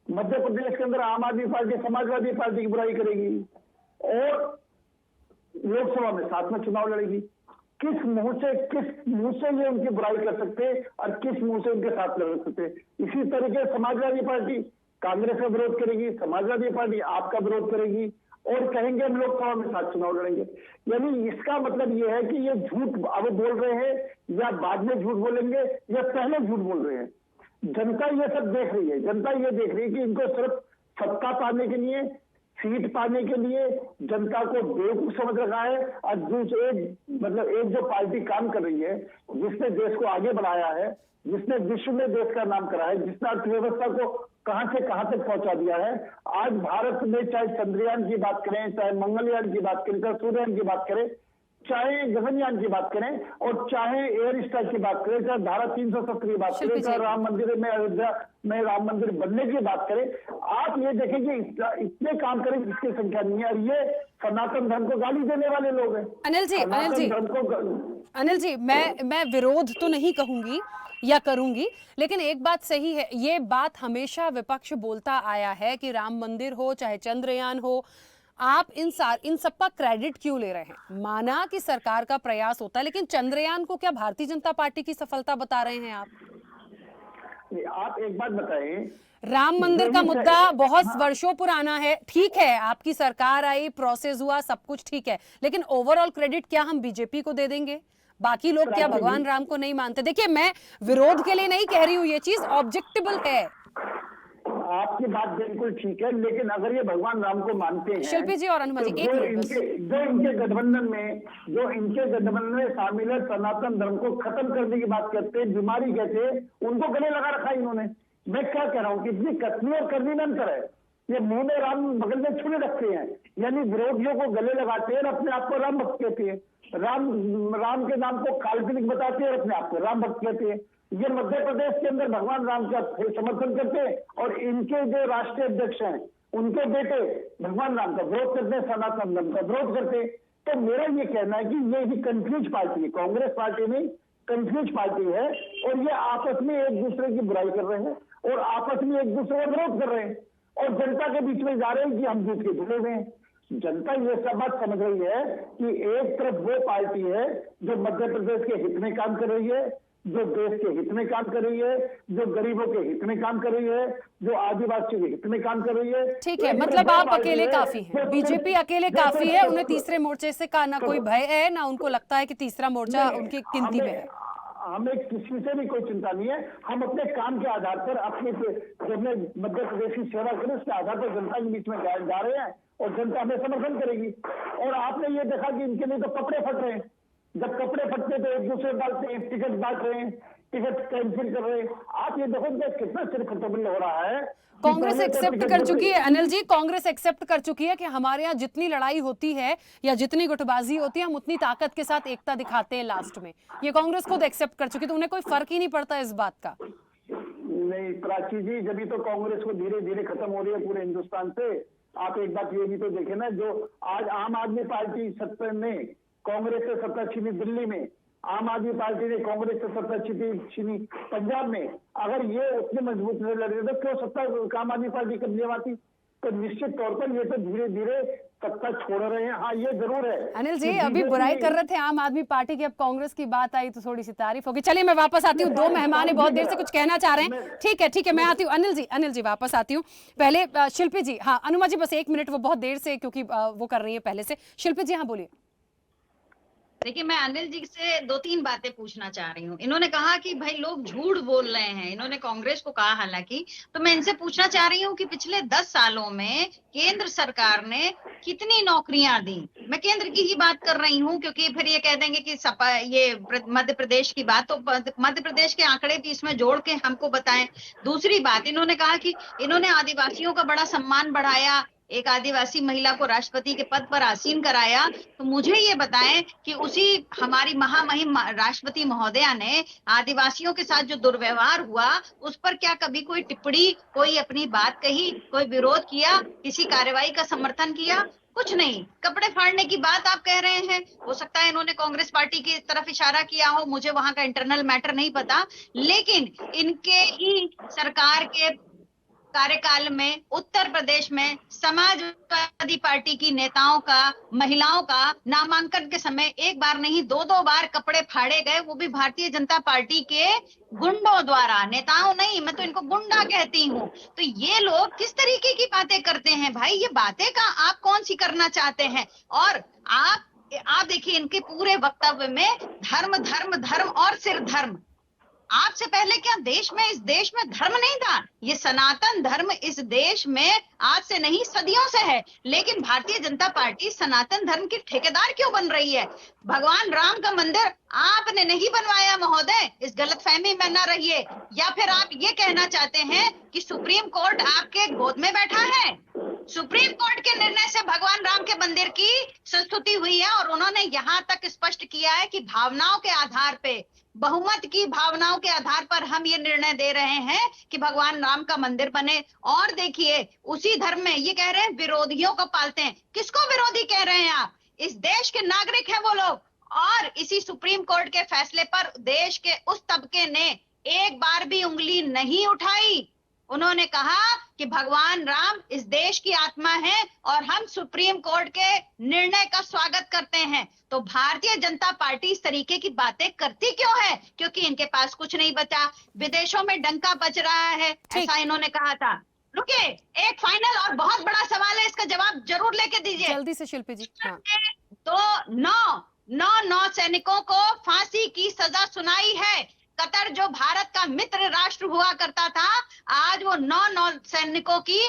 E: मध्य प्रदेश के अंदर आम आदमी पार्टी समाजवादी पार्टी की बुराई करेगी, और लोकसभा में साथ में चुनाव लड़ेगी। किस मुंह से ये उनकी बुराई कर सकते हैं और किस मुंह से उनके साथ लड़ सकते हैं। इसी तरीके समाजवादी पार्टी कांग्रेस का विरोध करेगी, समाजवादी पार्टी आपका विरोध करेगी, और कहेंगे हम लोकसभा में साथ चुनाव लड़ेंगे। यानी इसका मतलब ये है कि ये झूठ अब बोल रहे हैं, या बाद में झूठ बोलेंगे, या पहले झूठ बोल रहे हैं। जनता ये सब देख रही है। जनता ये देख रही है कि इनको सिर्फ सत्ता पाने के लिए, सीट पाने के लिए जनता को बेवकूफ समझ रखा है। और दूसरे मतलब एक जो पार्टी काम कर रही है, जिसने देश को आगे बढ़ाया है, जिसने विश्व में देश का नाम करा है, जिसने अर्थव्यवस्था को कहां से कहां तक पहुंचा दिया है। आज भारत में चाहे चंद्रयान की बात करें, चाहे मंगलयान की बात करें, चाहे सूर्ययान की बात करें, चाहे गगनयान की बात करें, और चाहे एयर स्ट्राइक की बात करें, चाहे धारा 370 की बात करें, चाहे राम मंदिर में अयोध्या में राम मंदिर बनने की बात करें, आप ये देखें कि इतने काम करें जिसकी संख्या नहीं है। और ये सनातन धर्म को गाली देने वाले लोग हैं।
A: अनिल जी, मैं विरोध तो नहीं कहूंगी या करूंगी, लेकिन एक बात सही है, ये बात हमेशा विपक्ष बोलता आया है कि राम मंदिर हो चाहे चंद्रयान हो, आप इन सब का क्रेडिट क्यों ले रहे हैं? माना कि सरकार का प्रयास होता है, लेकिन चंद्रयान को क्या भारतीय जनता पार्टी की सफलता बता रहे हैं आप?
E: आप एक बात बताएं,
A: राम मंदिर का मुद्दा बहुत वर्षों पुराना है, ठीक है, आपकी सरकार आई, प्रोसेस हुआ, सब कुछ ठीक है, लेकिन ओवरऑल क्रेडिट क्या हम बीजेपी को दे देंगे? बाकी लोग क्या भगवान राम को नहीं मानते? देखिए, मैं विरोध के लिए नहीं कह रही हूँ, ये चीज ऑब्जेक्टिबल है।
E: आपकी बात बिल्कुल ठीक है, लेकिन अगर ये भगवान राम को मानते हैं,
A: शिल्पी जी और अनुमा जी,
E: जो इनके गठबंधन में शामिल है, सनातन धर्म को खत्म करने की बात करते हैं, बीमारी कहते हैं, उनको गले लगा रखा है इन्होंने। मैं क्या कह रहा हूँ कि इतनी कथनी और करनी में अंतर है। ये मुंह में राम बगल में छुड़े रखते हैं, यानी विरोधियों को गले लगाते हैं और अपने आप को राम भक्त कहते हैं। राम के नाम को काल्पनिक बताते हैं और अपने आप को राम भक्त कहते हैं। ये मध्य प्रदेश के अंदर भगवान राम का समर्थन करते हैं, और इनके जो राष्ट्रीय अध्यक्ष हैं उनके बेटे भगवान राम का विरोध करते हैं, सनातन धर्म का विरोध करते हैं। तो मेरा ये कहना है कि ये ही कंफ्यूज पार्टी है, कांग्रेस पार्टी नहीं, कंफ्यूज पार्टी है, और ये आपस में एक दूसरे की बुराई कर रहे हैं और आपस में एक दूसरे का विरोध कर रहे हैं, और जनता के बीच में जा रहे हैं कि हम दूध के धुले हुए हैं। जनता ये सब बात समझ रही है कि एक तरफ वो पार्टी है जो मध्य प्रदेश के हित में काम कर रही है, जो देश के हित में काम कर रही है, जो गरीबों के हित में काम कर रही है, जो आदिवासियों के हित में काम कर रही है।
A: ठीक है, मतलब आप अकेले काफी हैं, बीजेपी अकेले काफी है, उन्हें तीसरे मोर्चे से का ना कोई भय है, ना उनको लगता है कि तीसरा मोर्चा उनकी गिनती में है।
E: हमें किसी से भी कोई चिंता नहीं है। हम अपने काम के आधार पर अपने मध्य प्रदेश की सेवा करें, उसके आधार पर जनता के बीच में जा रहे हैं, और जनता हमें समर्थन करेगी। और आपने ये देखा कि इनके लिए तो कपड़े फट रहे हैं। जब कपड़े फटते तो एक दूसरे बांटते हैं, टिकट बांट रहे हैं, टिकट कैंसिल कर रहे हैं। आप ये देखो कितना सिर खतरनाक हो रहा है।
A: कांग्रेस एक्सेप्ट कर चुकी है, अनिल जी, कांग्रेस एक्सेप्ट कर चुकी है कि हमारे यहाँ जितनी लड़ाई होती है या जितनी गुटबाजी होती है, हम उतनी ताकत के साथ एकता दिखाते हैं लास्ट में। ये कांग्रेस खुद एक्सेप्ट कर चुकी है, तो उन्हें कोई फर्क ही नहीं पड़ता इस बात का।
E: नहीं प्राची जी, जब तो कांग्रेस को धीरे धीरे खत्म हो रही है पूरे हिंदुस्तान से। आप एक बात ये भी तो देखें ना, जो आज आम आदमी पार्टी सत्ता में कांग्रेस से सत्ता छीनी दिल्ली में, आम आदमी पार्टी ने कांग्रेस से सत्ता छीनी पंजाब में, अगर ये उतने मजबूत नहीं लड़ रहे तो क्यों सत्ता आम आदमी पार्टी कब्जे में आती? तो निश्चित तौर पर ये तो धीरे धीरे सत्ता छोड़ रहे हैं। हाँ, ये जरूर है।
A: अनिल जी, अभी बुराई कर रहे थे आम आदमी पार्टी की, अब कांग्रेस की बात आई तो थोड़ी सी तारीफ होगी। चलिए मैं वापस आती हूँ, दो मेहमान बहुत देर से कुछ कहना चाह रहे हैं। ठीक है, मैं आती हूँ। अनिल जी वापस आती हूँ। पहले शिल्पी जी, हाँ अनुमा जी बस 1 मिनट, वो बहुत देर से क्योंकि वो कर रही है पहले से। शिल्पी जी हाँ बोलिए।
F: देखिए, मैं अनिल जी से 2-3 बातें पूछना चाह रही हूँ। इन्होंने कहा कि भाई लोग झूठ बोल रहे हैं, इन्होंने कांग्रेस को कहा हालांकि, तो मैं इनसे पूछना चाह रही हूँ कि पिछले 10 सालों में केंद्र सरकार ने कितनी नौकरियां दी। मैं केंद्र की ही बात कर रही हूँ, क्योंकि फिर ये कह देंगे कि ये मध्य प्रदेश की बात, तो मध्य प्रदेश के आंकड़े भी इसमें जोड़ के हमको बताएं। दूसरी बात, इन्होंने कहा कि इन्होंने आदिवासियों का बड़ा सम्मान बढ़ाया, एक आदिवासी महिला को राष्ट्रपति के पद पर आसीन कराया। तो मुझे ये बताएं कि उसी हमारी महामहिम राष्ट्रपति महोदया ने आदिवासियों के साथ जो दुर्व्यवहार हुआ उस पर क्या कभी कोई टिप्पणी, कोई अपनी बात कही, कोई विरोध किया, किसी कार्रवाई का समर्थन किया? कुछ नहीं। कपड़े फाड़ने की बात आप कह रहे हैं, हो सकता है इन्होंने कांग्रेस पार्टी की तरफ इशारा किया हो, मुझे वहां का इंटरनल मैटर नहीं पता, लेकिन इनके ही सरकार के कार्यकाल में उत्तर प्रदेश में समाजवादी पार्टी की नेताओं का, महिलाओं का नामांकन के समय 1 बार नहीं 2-2 बार कपड़े फाड़े गए, वो भी भारतीय जनता पार्टी के गुंडों द्वारा। नेताओं नहीं, मैं तो इनको गुंडा कहती हूँ। तो ये लोग किस तरीके की बातें करते हैं भाई? ये बातें का आप कौन सी करना चाहते हैं? और आप देखिए इनके पूरे वक्तव्य में धर्म धर्म धर्म और सिर धर्म। आपसे पहले क्या इस देश में धर्म नहीं था? ये सनातन धर्म इस देश में आज से नहीं सदियों से है, लेकिन भारतीय जनता पार्टी सनातन धर्म की ठेकेदार क्यों बन रही है? भगवान राम का मंदिर आपने नहीं बनवाया महोदय, इस गलतफहमी में न रहिए। या फिर आप ये कहना चाहते हैं कि सुप्रीम कोर्ट आपके गोद में बैठा है? सुप्रीम कोर्ट के निर्णय से भगवान राम के मंदिर की संस्तुति हुई है, और उन्होंने यहाँ तक स्पष्ट किया है कि भावनाओं के आधार पे, बहुमत की भावनाओं के आधार पर हम ये निर्णय दे रहे हैं कि भगवान राम का मंदिर बने। और देखिए उसी धर्म में ये कह रहे हैं विरोधियों को पालते हैं। किसको विरोधी कह रहे हैं आप? इस देश के नागरिक हैं वो लोग। और इसी सुप्रीम कोर्ट के फैसले पर देश के उस तबके ने एक बार भी उंगली नहीं उठाई। उन्होंने कहा कि भगवान राम इस देश की आत्मा है और हम सुप्रीम कोर्ट के निर्णय का स्वागत करते हैं। तो भारतीय जनता पार्टी इस तरीके की बातें करती क्यों है? क्योंकि इनके पास कुछ नहीं बचा, विदेशों में डंका बज रहा है, ऐसा इन्होंने कहा था। रुके, एक फाइनल और बहुत बड़ा सवाल है, इसका जवाब जरूर लेके दीजिए
A: जल्दी से शिल्पी जी। हाँ।
F: तो 9 सैनिकों को फांसी की सजा सुनाई है। कतर जो भारत का मित्र राष्ट्र हुआ करता था, आज वो 9 सैनिकों की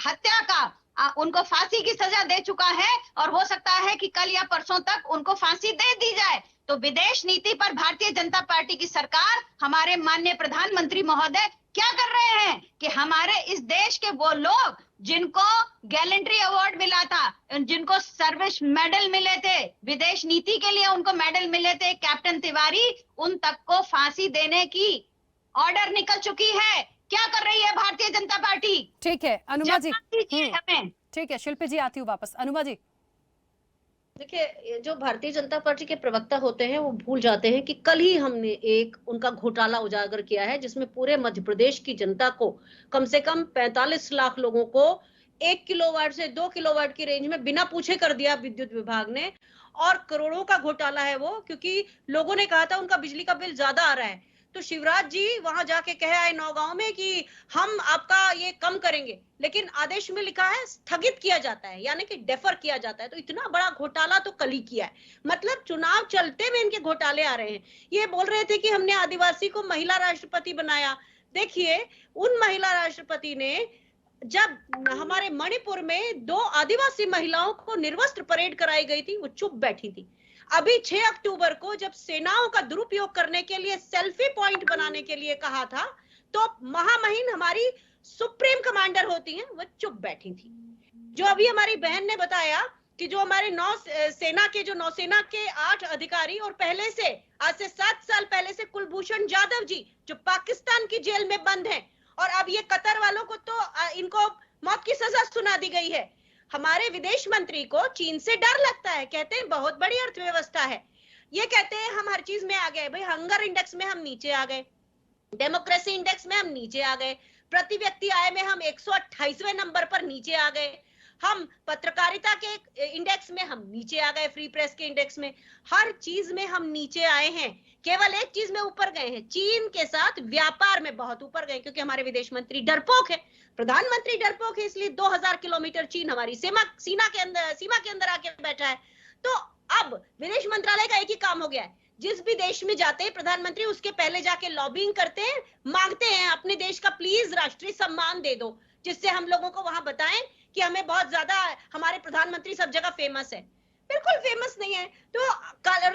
F: हत्या का उनको फांसी की सजा दे चुका है, और हो सकता है कि कल या परसों तक उनको फांसी दे दी जाए। तो विदेश नीति पर भारतीय जनता पार्टी की सरकार, हमारे माननीय प्रधानमंत्री महोदय क्या कर रहे हैं कि हमारे इस देश के वो लोग जिनको गैलेंट्री अवार्ड मिला था, जिनको सर्विस मेडल मिले थे, विदेश नीति के लिए उनको मेडल मिले थे, कैप्टन तिवारी, उन तक को फांसी देने की ऑर्डर निकल चुकी है। क्या कर रही है भारतीय जनता पार्टी?
A: ठीक है अनुमा जी।
F: हमें
A: ठीक है शिल्पी जी, आती हूँ वापस। अनुमा जी
D: देखिए, जो भारतीय जनता पार्टी के प्रवक्ता होते हैं वो भूल जाते हैं कि कल ही हमने एक उनका घोटाला उजागर किया है, जिसमें पूरे मध्य प्रदेश की जनता को, कम से कम 45 लाख लोगों को 1 किलोवाट से 2 किलोवाट की रेंज में बिना पूछे कर दिया विद्युत विभाग ने। और करोड़ों का घोटाला है वो, क्योंकि लोगों ने कहा था उनका बिजली का बिल ज्यादा आ रहा है। तो शिवराज जी वहां जाके कह आए नौगांव में कि हम आपका ये कम करेंगे, लेकिन आदेश में लिखा है स्थगित किया जाता है, यानी कि डेफर किया जाता है। तो इतना बड़ा घोटाला तो कल ही किया है, मतलब चुनाव चलते हुए इनके घोटाले आ रहे हैं। ये बोल रहे थे कि हमने आदिवासी को महिला राष्ट्रपति बनाया। देखिए, उन महिला राष्ट्रपति ने जब हमारे मणिपुर में 2 आदिवासी महिलाओं को निर्वस्त्र परेड कराई गई थी, वो चुप बैठी थी। अभी 6 अक्टूबर को जब सेनाओं का दुरुपयोग करने के लिए सेल्फी पॉइंट बनाने के लिए कहा था, तो महामहिम हमारी सुप्रीम कमांडर होती हैं, वो चुप बैठी थी। जो अभी हमारी बहन ने बताया कि जो हमारे नौसेना के 8 अधिकारी, और पहले से आज से 7 साल पहले से कुलभूषण जाधव जी जो पाकिस्तान की जेल में बंद हैं, और अब ये कतर वालों को तो इनको मौत की सजा सुना दी गई है। हमारे विदेश मंत्री को चीन से डर लगता है, कहते हैं बहुत बड़ी अर्थव्यवस्था है, ये कहते हैं हम हर चीज में आ गए। भाई हंगर इंडेक्स में हम नीचे आ गए, डेमोक्रेसी इंडेक्स में हम नीचे आ गए, प्रति व्यक्ति आय में हम 128वें नंबर पर नीचे आ गए, हम पत्रकारिता के इंडेक्स में हम नीचे आ गए, फ्री प्रेस के इंडेक्स में, हर चीज में हम नीचे आए हैं। केवल एक चीज में ऊपर गए हैं, चीन के साथ व्यापार में बहुत ऊपर गए, क्योंकि हमारे विदेश मंत्री डरपोक है, प्रधानमंत्री डरपोक है, इसलिए 2000 किलोमीटर चीन हमारी सीमा के अंदर आके बैठा है। तो अब विदेश मंत्रालय का एक ही काम हो गया है, जिस भी देश में जाते हैं प्रधानमंत्री उसके पहले जाके लॉबिंग करते हैं, मांगते हैं अपने देश का प्लीज राष्ट्रीय सम्मान दे दो, जिससे हम लोगों को वहां बताएं कि हमें बहुत ज्यादा हमारे प्रधानमंत्री सब जगह फेमस है। बिल्कुल फेमस नहीं है। तो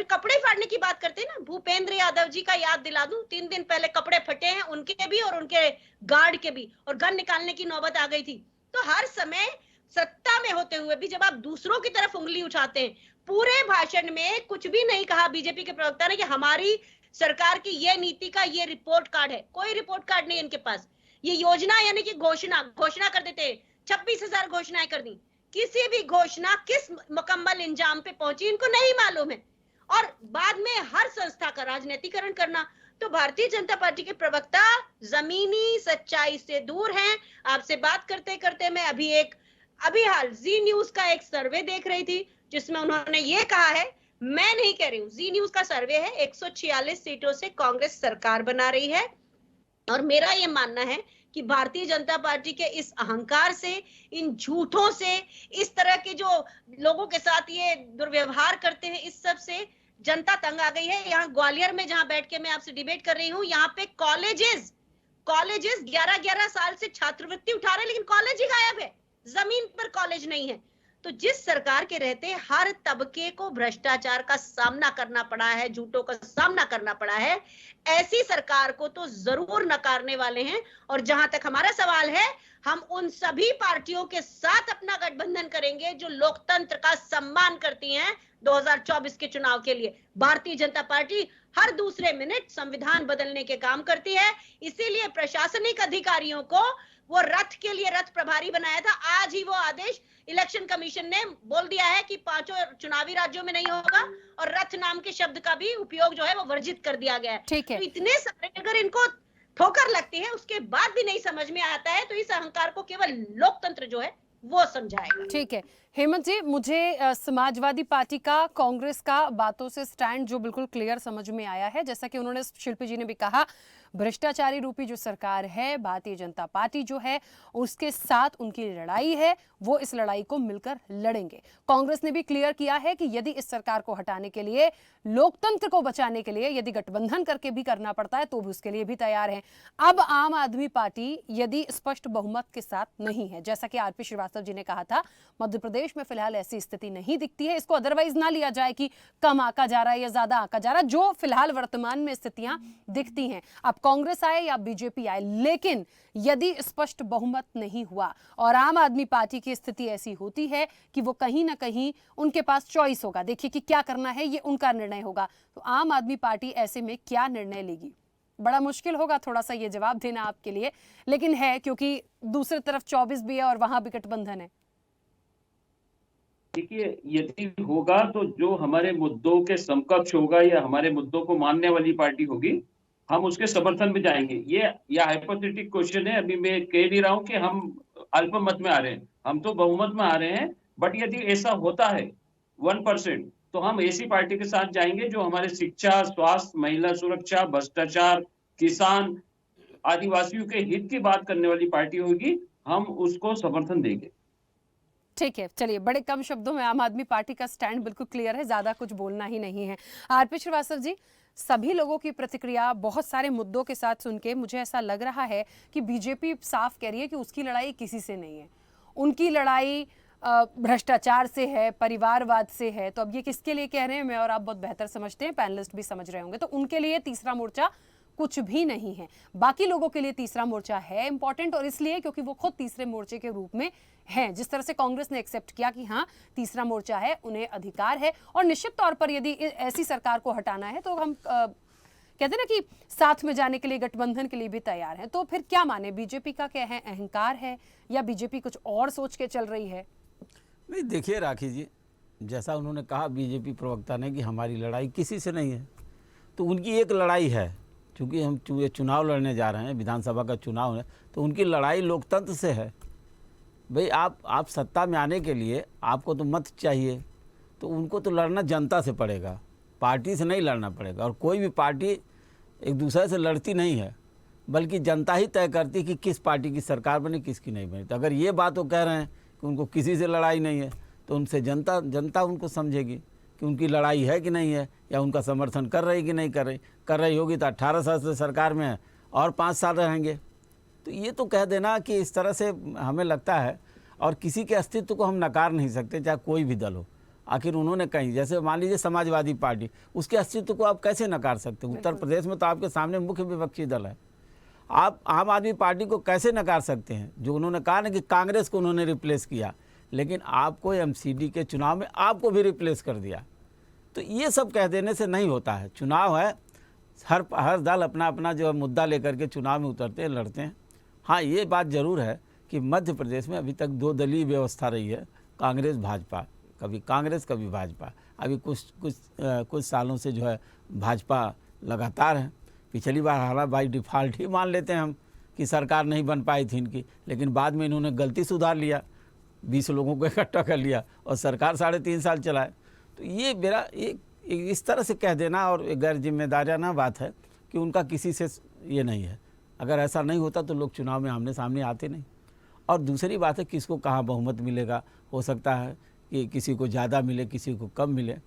D: कपड़े फाड़ने की बात करते हैं ना, भूपेंद्र यादव जी का याद दिला दूं, 3 दिन पहले कपड़े फटे हैं उनके भी और उनके गार्ड के भी, और गन निकालने की नौबत आ गई थी। तो हर समय सत्ता में होते हुए भी जब आप दूसरों की तरफ उंगली उठाते हैं, पूरे भाषण में कुछ भी नहीं कहा बीजेपी के प्रवक्ता ने कि हमारी सरकार की ये नीति का ये रिपोर्ट कार्ड है। कोई रिपोर्ट कार्ड नहीं इनके पास। ये योजना यानी कि घोषणा कर देते, 26,000 घोषणाएं कर दी, किसी भी घोषणा किस मुकम्मल इंजाम पे पहुंची इनको नहीं मालूम है, और बाद में हर संस्था का राजनीतिकरण करना। तो भारतीय जनता पार्टी के प्रवक्ता जमीनी सच्चाई से दूर हैं। आपसे बात करते करते मैं अभी हाल जी न्यूज का एक सर्वे देख रही थी, जिसमें उन्होंने ये कहा है, मैं नहीं कह रही हूं, जी न्यूज का सर्वे है, 146 सीटों से कांग्रेस सरकार बना रही है। और मेरा ये मानना है कि भारतीय जनता पार्टी के इस अहंकार से, इन झूठों से, इस तरह के जो लोगों के साथ ये दुर्व्यवहार करते हैं, इस सब से जनता तंग आ गई है। यहाँ ग्वालियर में जहां बैठ के मैं आपसे डिबेट कर रही हूँ, यहाँ पे कॉलेजेस 11-11 साल से छात्रवृत्ति उठा रहे हैं, लेकिन कॉलेज ही गायब है, जमीन पर कॉलेज नहीं है। तो जिस सरकार के रहते हर तबके को भ्रष्टाचार का सामना करना पड़ा है, झूठों का सामना करना पड़ा है, ऐसी सरकार को तो जरूर नकारने वाले हैं। और जहां तक हमारा सवाल है, हम उन सभी पार्टियों के साथ अपना गठबंधन करेंगे जो लोकतंत्र का सम्मान करती हैं। 2024 के चुनाव के लिए भारतीय जनता पार्टी हर दूसरे मिनट संविधान बदलने के काम करती है, इसीलिए प्रशासनिक अधिकारियों को वो रथ के लिए रथ प्रभारी बनाया था। आज ही वो आदेश इलेक्शन कमीशन ने बोल दिया है कि 5 चुनावी राज्यों में नहीं होगा, और रथ नाम के शब्द का भी उपयोग जो है वो वर्जित कर दिया गया है।
A: ठीक है।
D: तो इतने सारे अगर इनको ठोकर लगती है, उसके बाद भी नहीं समझ में आता है, तो इस अहंकार को केवल लोकतंत्र जो है वो समझाएगा।
A: ठीक है हेमंत जी, मुझे समाजवादी पार्टी का, कांग्रेस का बातों से स्टैंड जो बिल्कुल क्लियर समझ में आया है। जैसा कि उन्होंने, शिल्पी जी ने भी कहा, भ्रष्टाचारी रूपी जो सरकार है, भारतीय जनता पार्टी जो है उसके साथ उनकी लड़ाई है, वो इस लड़ाई को मिलकर लड़ेंगे। कांग्रेस ने भी क्लियर किया है कि यदि इस सरकार को हटाने के लिए, लोकतंत्र को बचाने के लिए यदि गठबंधन करके भी करना पड़ता है तो भी उसके लिए भी तैयार है। अब आम आदमी पार्टी यदि स्पष्ट बहुमत के साथ नहीं है, जैसा कि आरपी श्रीवास्तव जी ने कहा था, मध्य प्रदेश में फिलहाल ऐसी स्थिति नहीं दिखती है। इसको अदरवाइज ना लिया जाए कि कम आंका जा रहा है या ज्यादा आंका जा रहा है, जो फिलहाल वर्तमान में स्थितियां दिखती हैं। अब कांग्रेस आए या बीजेपी आए, लेकिन यदि स्पष्ट बहुमत नहीं हुआ और आम आदमी पार्टी की स्थिति ऐसी होती है कि वो कहीं ना कहीं उनके पास चॉइस होगा, देखिए कि क्या करना है, ये उनका निर्णय होगा, तो आम आदमी पार्टी ऐसे में क्या निर्णय लेगी? बड़ा मुश्किल होगा थोड़ा सा ये जवाब देना आपके लिए, लेकिन है, क्योंकि दूसरी तरफ 24 भी है और वहां भी गठबंधन है।
G: देखिए, यदि होगा तो जो हमारे मुद्दों के समकक्ष होगा या हमारे मुद्दों को मानने वाली पार्टी होगी, हम उसके समर्थन में जाएंगे। ये हाइपोथेटिक क्वेश्चन है, अभी मैं कह नहीं रहा हूं कि हम अल्पमत में आ रहे हैं, हम तो बहुमत में आ रहे हैं। बट यदि ऐसा होता है 1%, तो हम ऐसी पार्टी के साथ जाएंगे जो हमारे शिक्षा, स्वास्थ्य, महिला सुरक्षा, भ्रष्टाचार, किसान, आदिवासियों के हित की बात करने वाली पार्टी होगी, हम उसको समर्थन देंगे।
A: ठीक है, चलिए, बड़े कम शब्दों में आम आदमी पार्टी का स्टैंड बिल्कुल क्लियर है, ज्यादा कुछ बोलना ही नहीं है। आरपी श्रीवास्तव जी, सभी लोगों की प्रतिक्रिया बहुत सारे मुद्दों के साथ सुन के मुझे ऐसा लग रहा है कि बीजेपी साफ कह रही है कि उसकी लड़ाई किसी से नहीं है, उनकी लड़ाई भ्रष्टाचार से है, परिवारवाद से है। तो अब ये किसके लिए कह रहे हैं, मैं और आप बहुत बेहतर समझते हैं, पैनलिस्ट भी समझ रहे होंगे। तो उनके लिए तीसरा मोर्चा कुछ भी नहीं है, बाकी लोगों के लिए तीसरा मोर्चा है इंपॉर्टेंट, और इसलिए क्योंकि वो खुद तीसरे मोर्चे के रूप में हैं। जिस तरह से कांग्रेस ने एक्सेप्ट किया कि हाँ तीसरा मोर्चा है, उन्हें अधिकार है, और निश्चित तौर पर यदि ऐसी सरकार को हटाना है तो हम कहते हैं ना कि साथ में जाने के लिए, गठबंधन के लिए भी तैयार हैं। तो फिर क्या माने, बीजेपी का क्या है, अहंकार है, या बीजेपी कुछ और सोच के चल रही है?
H: नहीं, देखिए राखी जी, जैसा उन्होंने कहा बीजेपी प्रवक्ता ने कि हमारी लड़ाई किसी से नहीं है, तो उनकी एक लड़ाई है, क्योंकि हम ये चुनाव लड़ने जा रहे हैं, विधानसभा का चुनाव है, तो उनकी लड़ाई लोकतंत्र से है। भाई आप सत्ता में आने के लिए आपको तो मत चाहिए, तो उनको तो लड़ना जनता से पड़ेगा, पार्टी से नहीं लड़ना पड़ेगा। और कोई भी पार्टी एक दूसरे से लड़ती नहीं है, बल्कि जनता ही तय करती है कि किस पार्टी की सरकार बने, किसकी नहीं बने। तो अगर ये बात वो कह रहे हैं कि उनको किसी से लड़ाई नहीं है, तो उनसे जनता उनको समझेगी कि उनकी लड़ाई है कि नहीं है, या उनका समर्थन कर रही कि नहीं कर रही होगी तो 18 साल से सरकार में है और 5 साल रहेंगे। तो ये तो कह देना कि इस तरह से हमें लगता है, और किसी के अस्तित्व को हम नकार नहीं सकते, चाहे कोई भी दल हो। आखिर उन्होंने कहीं, जैसे मान लीजिए समाजवादी पार्टी, उसके अस्तित्व को आप कैसे नकार सकते हैं? उत्तर प्रदेश में तो आपके सामने मुख्य विपक्षी दल है। आप आम आदमी पार्टी को कैसे नकार सकते हैं? जो उन्होंने कहा ना कि कांग्रेस को उन्होंने रिप्लेस किया, लेकिन आपको एमसीडी के चुनाव में आपको भी रिप्लेस कर दिया। तो ये सब कह देने से नहीं होता है। चुनाव है, हर दल अपना अपना जो है मुद्दा लेकर के चुनाव में उतरते हैं, लड़ते हैं। हाँ, ये बात ज़रूर है कि मध्य प्रदेश में अभी तक 2 दलीय व्यवस्था रही है, कांग्रेस भाजपा, कभी कांग्रेस कभी भाजपा। अभी कुछ सालों से जो है भाजपा लगातार है। पिछली बार हालांकि बाई डिफ़ॉल्ट ही मान लेते हैं हम कि सरकार नहीं बन पाई थी इनकी, लेकिन बाद में इन्होंने गलती सुधार लिया, 20 लोगों को इकट्ठा कर लिया और सरकार 3.5 साल चलाए। तो ये मेरा इस तरह से कह देना और गैर जिम्मेदाराना बात है कि उनका किसी से ये नहीं है। अगर ऐसा नहीं होता तो लोग चुनाव में आमने सामने आते नहीं। और दूसरी बात है, किसको कहाँ बहुमत मिलेगा, हो सकता है कि किसी को ज़्यादा मिले, किसी को कम मिले।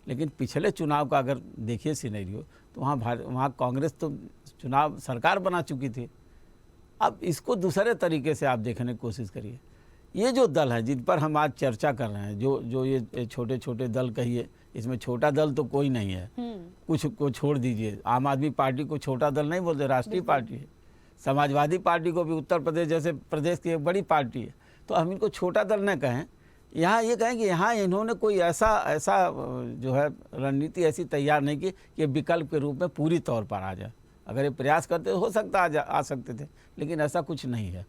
H: लेकिन पिछले चुनाव का अगर देखिए सिनेरियो, तो वहाँ कांग्रेस तो चुनाव सरकार बना चुकी थी। अब इसको दूसरे तरीके से आप देखने की कोशिश करिए। ये जो दल है जिन पर हम आज चर्चा कर रहे हैं, जो ये छोटे छोटे दल कहिए, इसमें छोटा दल तो कोई नहीं है। कुछ को छोड़ दीजिए, आम आदमी पार्टी को छोटा दल नहीं बोलते, राष्ट्रीय पार्टी है। समाजवादी पार्टी को भी उत्तर प्रदेश जैसे प्रदेश की एक बड़ी पार्टी है, तो हम इनको छोटा दल न कहें। यहाँ ये कहें कि यहाँ इन्होंने कोई ऐसा जो है रणनीति ऐसी तैयार नहीं की कि विकल्प के रूप में पूरी तौर पर आ जाए। अगर ये प्रयास करते हो सकता आ सकते थे, लेकिन ऐसा कुछ नहीं है।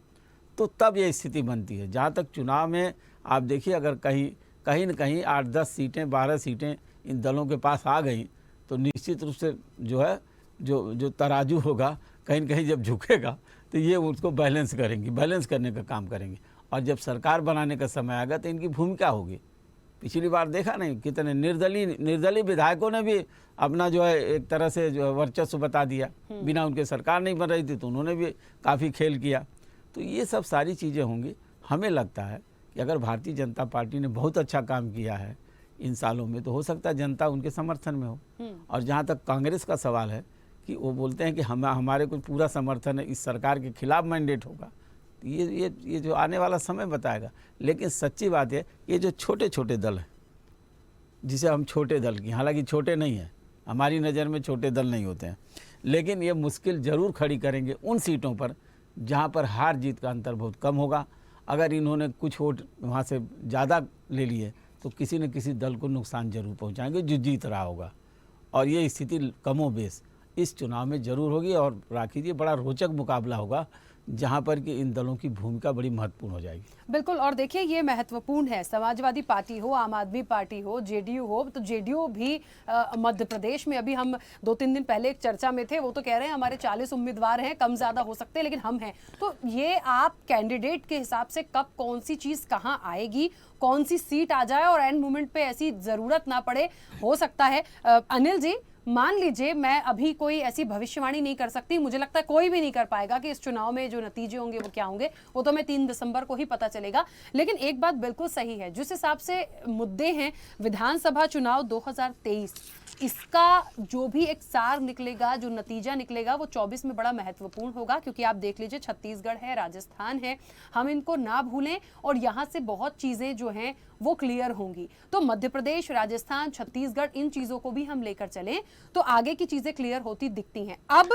H: तो तब ये स्थिति बनती है। जहाँ तक चुनाव में आप देखिए, अगर कहीं न कहीं 8-10 सीटें 12 सीटें इन दलों के पास आ गई, तो निश्चित रूप से जो है जो तराजू होगा कहीं न कहीं जब झुकेगा, तो ये उसको बैलेंस करने का काम करेंगे। और जब सरकार बनाने का समय आएगा तो इनकी भूमिका होगी। पिछली बार देखा नहीं, कितने निर्दलीय विधायकों ने भी अपना जो है एक तरह से जो है वर्चस्व बता दिया, बिना उनके सरकार नहीं बन रही थी तो उन्होंने भी काफ़ी खेल किया। तो ये सब सारी चीज़ें होंगी। हमें लगता है कि अगर भारतीय जनता पार्टी ने बहुत अच्छा काम किया है इन सालों में, तो हो सकता है जनता उनके समर्थन में हो। और जहाँ तक कांग्रेस का सवाल है कि वो बोलते हैं कि हमारे को पूरा समर्थन है, इस सरकार के खिलाफ मैंडेट होगा, ये जो आने वाला समय बताएगा। लेकिन सच्ची बात है, ये जो छोटे छोटे दल हैं, जिसे हम छोटे दल की, हालांकि छोटे नहीं हैं, हमारी नज़र में छोटे दल नहीं होते हैं, लेकिन ये मुश्किल ज़रूर खड़ी करेंगे उन सीटों पर जहाँ पर हार जीत का अंतर बहुत कम होगा। अगर इन्होंने कुछ वोट वहाँ से ज़्यादा ले लिए तो किसी न किसी दल को नुकसान जरूर पहुँचाएंगे जो जीत रहा होगा। और ये स्थिति कमोबेश इस चुनाव में ज़रूर होगी। और राखी जी, बड़ा रोचक मुकाबला होगा जहां पर कि इन दलों की भूमिका बड़ी महत्वपूर्ण हो जाएगी।
A: बिल्कुल। और देखिए, ये महत्वपूर्ण है, समाजवादी पार्टी हो, आम आदमी पार्टी हो, जेडीयू हो, तो जेडीयू भी मध्य प्रदेश में, अभी हम 2-3 दिन पहले एक चर्चा में थे, वो तो कह रहे हैं हमारे 40 उम्मीदवार हैं, कम ज्यादा हो सकते हैं, लेकिन हम हैं। तो ये आप कैंडिडेट के हिसाब से कब कौन सी चीज कहाँ आएगी, कौन सी सीट आ जाए और एंड मोमेंट पे ऐसी जरूरत ना पड़े, हो सकता है। अनिल जी, मान लीजिए मैं अभी कोई ऐसी भविष्यवाणी नहीं कर सकती, मुझे लगता है कोई भी नहीं कर पाएगा कि इस चुनाव में जो नतीजे होंगे वो क्या होंगे, वो तो मैं 3 दिसंबर को ही पता चलेगा। लेकिन एक बात बिल्कुल सही है, जिस हिसाब से मुद्दे हैं विधानसभा चुनाव 2023, इसका जो भी एक सार निकलेगा, जो नतीजा निकलेगा, वो 24 में बड़ा महत्वपूर्ण होगा। क्योंकि आप देख लीजिए, छत्तीसगढ़ है, राजस्थान है, हम इनको ना भूलें, और यहाँ से बहुत चीजें जो हैं वो क्लियर होंगी। तो मध्य प्रदेश, राजस्थान, छत्तीसगढ़, इन चीजों को भी हम लेकर चलें तो आगे की चीजें क्लियर होती दिखती हैं। अब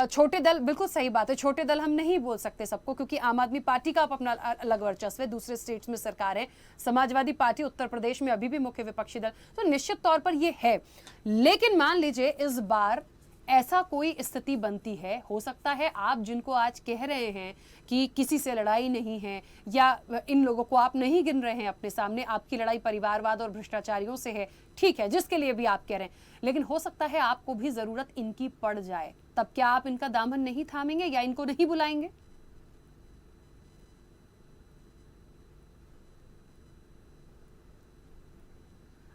A: छोटे दल, बिल्कुल सही बात है, छोटे दल हम नहीं बोल सकते सबको, क्योंकि आम आदमी पार्टी का अपना अलग वर्चस्व है, दूसरे स्टेट्स में सरकार है, समाजवादी पार्टी उत्तर प्रदेश में अभी भी मुख्य विपक्षी दल, तो निश्चित तौर पर ये है। लेकिन मान लीजिए इस बार ऐसा कोई स्थिति बनती है, हो सकता है आप जिनको आज कह रहे हैं कि किसी से लड़ाई नहीं है या इन लोगों को आप नहीं गिन रहे हैं अपने सामने, आपकी लड़ाई परिवारवाद और भ्रष्टाचारियों से है, ठीक है, जिसके लिए भी आप कह रहे हैं, लेकिन हो सकता है आपको भी जरूरत इनकी पड़ जाए, तब क्या आप इनका दामन नहीं थामेंगे या इनको नहीं बुलाएंगे?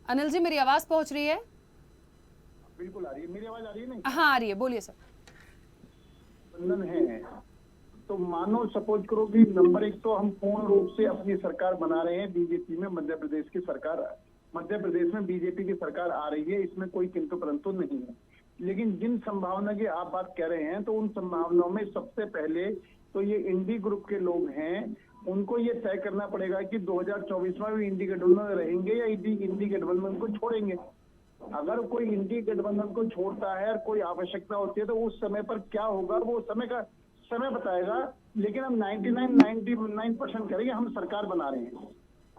A: अनिल जी, मेरी आवाज पहुंच रही है?
E: बिल्कुल आ रही है। मेरी आवाज आ रही है? नहीं,
A: हाँ आ रही है, बोलिए सर।
E: बंधन है तो मानो सपोज करो कि नंबर एक तो हम पूर्ण रूप से अपनी सरकार बना रहे हैं, बीजेपी में मध्य प्रदेश की सरकार, मध्य प्रदेश में बीजेपी की सरकार आ रही है, इसमें कोई किंतु परंतु नहीं है। लेकिन जिन संभावना की आप बात कह रहे हैं तो उन संभावनाओं में सबसे पहले तो ये इंडी ग्रुप के लोग हैं, उनको ये तय करना पड़ेगा कि 2024 में भी इंडी गठबंधन में रहेंगे या इंडी गठबंधन को छोड़ेंगे। अगर कोई इंडी गठबंधन को छोड़ता है और कोई आवश्यकता होती है तो उस समय पर क्या होगा वो समय बताएगा। लेकिन हम 99% करेंगे, हम सरकार बना रहे हैं।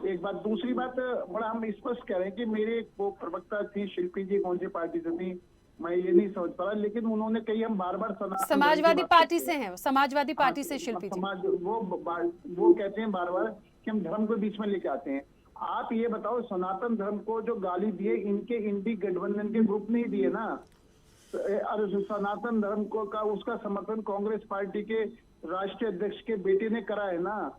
E: एक बात। दूसरी बात, बड़ा हम स्पष्ट कह रहे हैं कि मेरे वो प्रवक्ता थी शिल्पी जी, कौन सी पार्टी से थी मैं ये नहीं समझ पा रहा, लेकिन उन्होंने कही हम बार-बार
A: समाजवादी पार्टी से हैं, समाजवादी पार्टी से शिल्पी जी।
E: वो कहते हैं बार-बार कि हम धर्म को बीच में लेके आते हैं। आप ये बताओ, सनातन धर्म को जो गाली दिए इनके इंडी गठबंधन के ग्रुप ने ही दिए ना। और सनातन धर्म को का उसका समर्थन कांग्रेस पार्टी के राष्ट्रीय अध्यक्ष के बेटे ने करा है ना।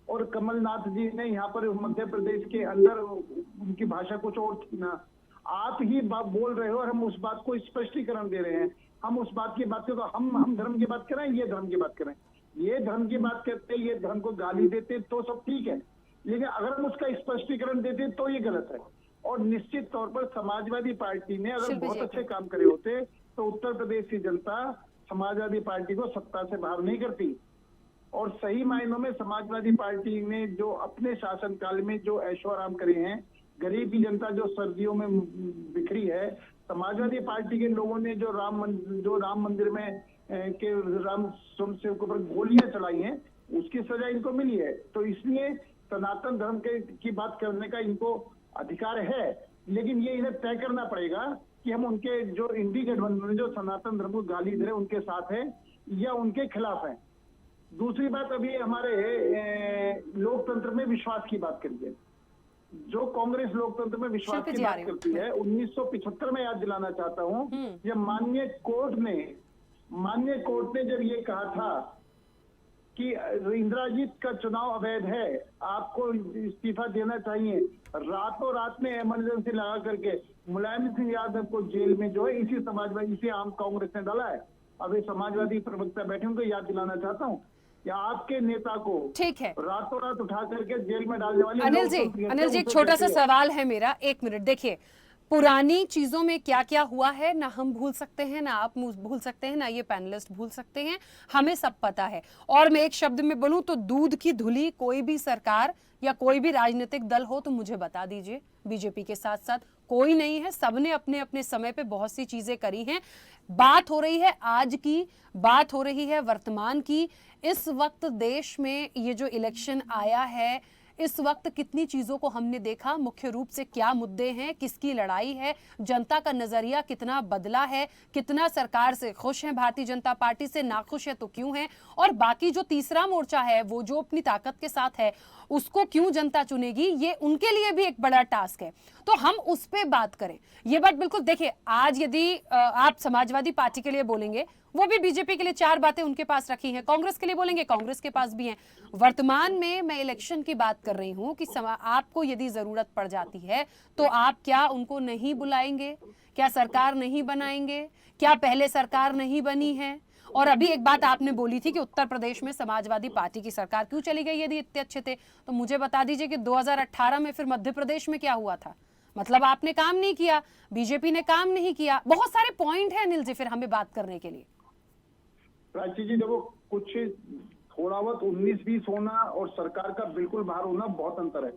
E: और कमलनाथ जी ने यहाँ पर मध्य प्रदेश के अंदर, उनकी भाषा कुछ और थी ना। आप ही बात बोल रहे हो और हम उस बात को स्पष्टीकरण दे रहे हैं। हम उस बात की बात करें तो हम धर्म की बात करें, ये धर्म की बात करें, ये धर्म की बात करते, ये धर्म को गाली देते तो सब ठीक है, लेकिन अगर हम उसका स्पष्टीकरण देते तो ये गलत है। और निश्चित तौर पर समाजवादी पार्टी ने अगर बहुत अच्छे काम करे होते तो उत्तर प्रदेश की जनता समाजवादी पार्टी को सत्ता से बाहर नहीं करती। और सही मायनों में समाजवादी पार्टी ने जो अपने शासनकाल में जो ऐशो आराम करे हैं, गरीब की जनता जो सर्दियों में बिखरी है, समाजवादी पार्टी के लोगों ने जो राम मंदिर में के राम स्वयंसेवकों पर गोलियां चलाई हैं, उसकी सजा इनको मिली है। तो इसलिए सनातन धर्म की बात करने का इनको अधिकार है, लेकिन ये इन्हें तय करना पड़ेगा कि हम उनके जो इंडी गठबंधन जो सनातन धर्म को गाली दे रहे उनके साथ है या उनके खिलाफ है। दूसरी बात, अभी हमारे लोकतंत्र में विश्वास की बात करिए। जो कांग्रेस लोकतंत्र में विश्वास की बात करती है, 1975 में याद दिलाना चाहता हूँ, जब माननीय कोर्ट ने जब ये कहा था कि इंदिराजीत का चुनाव अवैध है, आपको इस्तीफा देना चाहिए, रातों रात में इमरजेंसी लगा करके मुलायम सिंह यादव को जेल में जो है इसी आम कांग्रेस ने डाला है। अभी समाजवादी प्रवक्ता बैठे उनको याद दिलाना चाहता हूँ, या आपके नेता को
A: ठीक है
E: रातों रात उठा करके जेल में डालने वाले
A: अनिल जी एक छोटा सा सवाल है मेरा, 1 मिनट। देखिए, पुरानी चीजों में क्या क्या हुआ है ना हम भूल सकते हैं, ना आप भूल सकते हैं, ना ये पैनलिस्ट भूल सकते हैं, हमें सब पता है। और मैं एक शब्द में बोलूं तो दूध की धुली कोई भी सरकार या कोई भी राजनीतिक दल हो तो मुझे बता दीजिए, बीजेपी के साथ साथ कोई नहीं है, सबने अपने अपने समय पे बहुत सी चीजें करी हैं। बात हो रही है आज की, बात हो रही है वर्तमान की। इस वक्त देश में ये जो इलेक्शन आया है, इस वक्त कितनी चीजों को हमने देखा, मुख्य रूप से क्या मुद्दे हैं, किसकी लड़ाई है, जनता का नजरिया कितना बदला है, कितना सरकार से खुश है, भारतीय जनता पार्टी से नाखुश है तो क्यों है, और बाकी जो तीसरा मोर्चा है वो जो अपनी ताकत के साथ है उसको क्यों जनता चुनेगी, ये उनके लिए भी एक बड़ा टास्क है। तो हम उस पे बात करें। ये बात बिल्कुल, देखिए आज यदि आप समाजवादी पार्टी के लिए बोलेंगे, वो भी बीजेपी के लिए 4 बातें उनके पास रखी हैं, कांग्रेस के लिए बोलेंगे कांग्रेस के पास भी हैं। वर्तमान में मैं इलेक्शन की बात कर रही हूं कि आपको यदि जरूरत पड़ जाती है तो आप क्या उनको नहीं बुलाएंगे, क्या सरकार नहीं बनाएंगे, क्या पहले सरकार नहीं बनी है? और अभी एक बात आपने बोली थी कि उत्तर प्रदेश में समाजवादी पार्टी की सरकार क्यों चली गई यदि इतने अच्छे थे, तो मुझे बता दीजिए कि 2018 में फिर मध्य प्रदेश में क्या हुआ था। मतलब आपने काम नहीं किया, बीजेपी ने काम नहीं किया। बहुत सारे पॉइंट है अनिल जी फिर हमें बात करने के लिए।
E: प्राची जी, देखो कुछ थोड़ा बहुत 19-20 होना और सरकार का बिल्कुल बाहर होना बहुत अंतर है।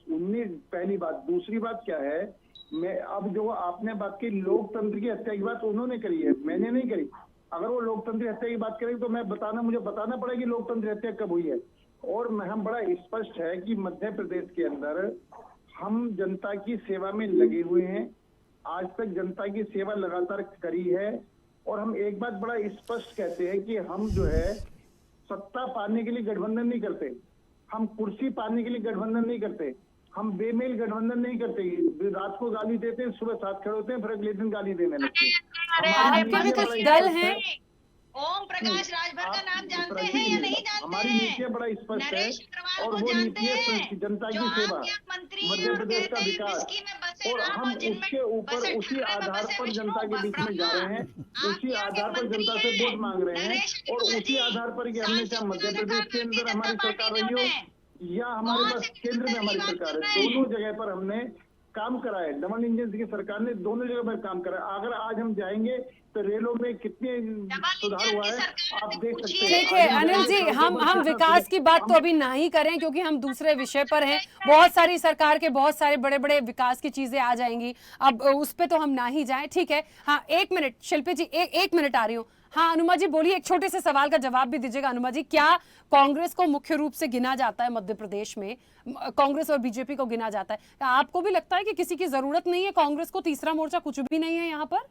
E: 19 पहली बात। दूसरी बात क्या है, मैं अब जो आपने बात की लोकतंत्र की हत्या की बात उन्होंने करी है, मैंने नहीं करी। अगर वो लोकतंत्र हत्या की बात करेंगे तो मुझे बताना पड़ेगा कि लोकतंत्र हत्या कब हुई है। और हम बड़ा स्पष्ट है कि मध्य प्रदेश के अंदर हम जनता की सेवा में लगे हुए हैं, आज तक जनता की सेवा लगातार करी है और हम एक बात बड़ा स्पष्ट कहते हैं कि हम जो है सत्ता पाने के लिए गठबंधन नहीं करते, हम कुर्सी पाने के लिए गठबंधन नहीं करते, हम बेमेल गठबंधन नहीं करते। रात को गाली देते हैं, सुबह साथ खड़े होते हैं, फिर अगले दिन गाली देने लगते हैं।
A: आपके भी कुछ दल हैं।
F: ओम प्रकाश राजभर का नाम जानते हैं या नहीं जानते
E: हमारी
F: हैं?
E: नीतियाँ बड़ा स्पष्ट है
F: नरेश अग्रवाल
E: और
F: को
E: वो
F: जानते
E: नीति है
F: हैं?
E: जनता
F: जो
E: की सेवा,
F: आपके मंत्री
E: मध्य
F: और
E: प्रदेश
F: कहते
E: का
F: हैं
E: विकास,
F: विस्की में बसे
E: और
F: राम
E: हम
F: और जिनमें
E: उसके ऊपर
F: बसे
E: उसी
F: ठर्रे में
E: आधार
F: बसे
E: पर
F: विष्णु
E: जनता के बीच में जा रहे हैं, उसी आधार पर जनता से वोट मांग रहे हैं, और उसी आधार पर कि हमने चाहे मध्य प्रदेश के अंदर हमारी सरकार रही हो या हमारे पास केंद्र में हमारी सरकार है, दोनों जगह पर हमने काम करा है। डबल इंजन की सरकार ने दोनों जगह पर काम करा है। अगर आज हम जाएंगे तो रेलों में कितने सुधार हुआ है आप देख सकते हैं।
A: ठीक है अनिल जी, हम विकास की बात तो अभी ना ही करें क्योंकि हम दूसरे विषय पर हैं। बहुत सारी सरकार के बहुत सारे बड़े बड़े विकास की चीजें आ जाएंगी, अब उस पे तो हम ना ही जाएं। ठीक है, हाँ 1 मिनट शिल्पी जी, एक मिनट आ रही हूँ। हाँ अनुमा जी बोलिए, एक छोटे से सवाल का जवाब भी दीजिएगा। अनुमा जी, क्या कांग्रेस को मुख्य रूप से गिना जाता है मध्य प्रदेश में, कांग्रेस और बीजेपी को गिना जाता है, क्या आपको भी लगता है कि किसी की जरूरत नहीं है कांग्रेस को, तीसरा मोर्चा कुछ भी नहीं है यहाँ पर?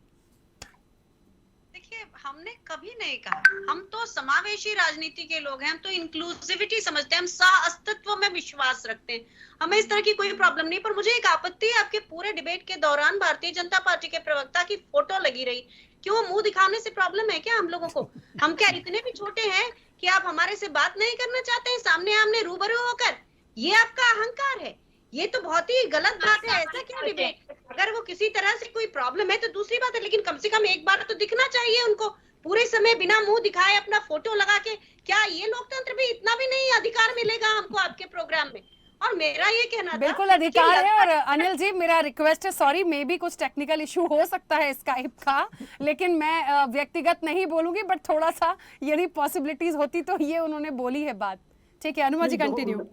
D: देखिए, हमने कभी नहीं कहा, हम तो समावेशी राजनीति के लोग हैं, हम तो इंक्लूसिविटी समझते हैं, हम सह अस्तित्व में विश्वास रखते हैं, हमें इस तरह की कोई प्रॉब्लम नहीं। पर मुझे एक आपत्ति है, आपके पूरे डिबेट के दौरान भारतीय जनता पार्टी के प्रवक्ता की फोटो लगी रही। क्यों, मुंह दिखाने से प्रॉब्लम है क्या हम लोगों को? हम क्या इतने भी छोटे हैं कि आप हमारे से बात नहीं करना चाहते हैं सामने आमने रूबरू होकर? ये आपका अहंकार है, ये तो बहुत ही गलत बात है। ऐसा क्या डिबेट? अगर वो किसी तरह से कोई प्रॉब्लम है तो दूसरी बात है, लेकिन कम से कम एक बार तो दिखना चाहिए उनको। पूरे समय बिना मुंह दिखाए अपना फोटो लगा के, क्या ये लोकतंत्र में इतना भी नहीं अधिकार मिलेगा हमको आपके प्रोग्राम में? और मेरा ये कहना था,
A: बिल्कुल अधिकार है। और अनिल जी मेरा रिक्वेस्ट है, सॉरी मे भी कुछ टेक्निकल इशू हो सकता है स्काइप का, लेकिन मैं व्यक्तिगत नहीं बोलूंगी, बट थोड़ा सा यदि पॉसिबिलिटीज होती तो ये उन्होंने बोली है बात। ठीक है अनुमा जी कंटिन्यू।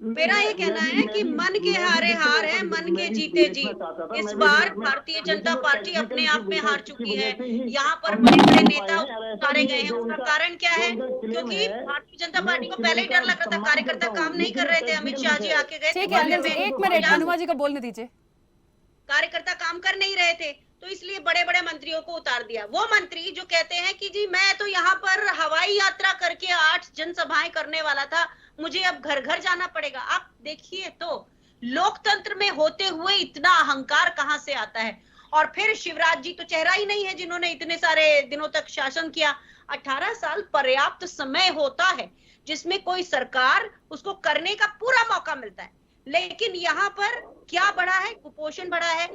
D: मेरा ये कहना है कि मन के हारे हार है, मन के जीते जीत। इस बार भारतीय जनता पार्टी अपने आप में हार चुकी है। यहाँ पर बड़े बड़े नेता उतारे गए हैं, उसका कारण क्या है? क्योंकि भारतीय जनता पार्टी को पहले ही डर लग रहा था, कार्यकर्ता काम नहीं कर रहे थे। अमित शाह जी आके गए,
A: ठीक है अनिल जी 1 मिनट अनुमा जी को बोलने दीजिए।
D: कार्यकर्ता काम कर नहीं रहे थे तो इसलिए बड़े बड़े मंत्रियों को उतार दिया। वो मंत्री जो कहते हैं कि जी मैं तो यहाँ पर हवाई यात्रा करके 8 जनसभाएं करने वाला था, मुझे अब घर घर जाना पड़ेगा। आप देखिए तो लोकतंत्र में होते हुए इतना अहंकार कहां से आता है? और फिर शिवराज जी तो चेहरा ही नहीं है जिन्होंने इतने सारे दिनों तक शासन किया। 18 साल पर्याप्त समय होता है जिसमें कोई सरकार उसको करने का पूरा मौका मिलता है, लेकिन यहाँ पर क्या बढ़ा है? कुपोषण बढ़ा है।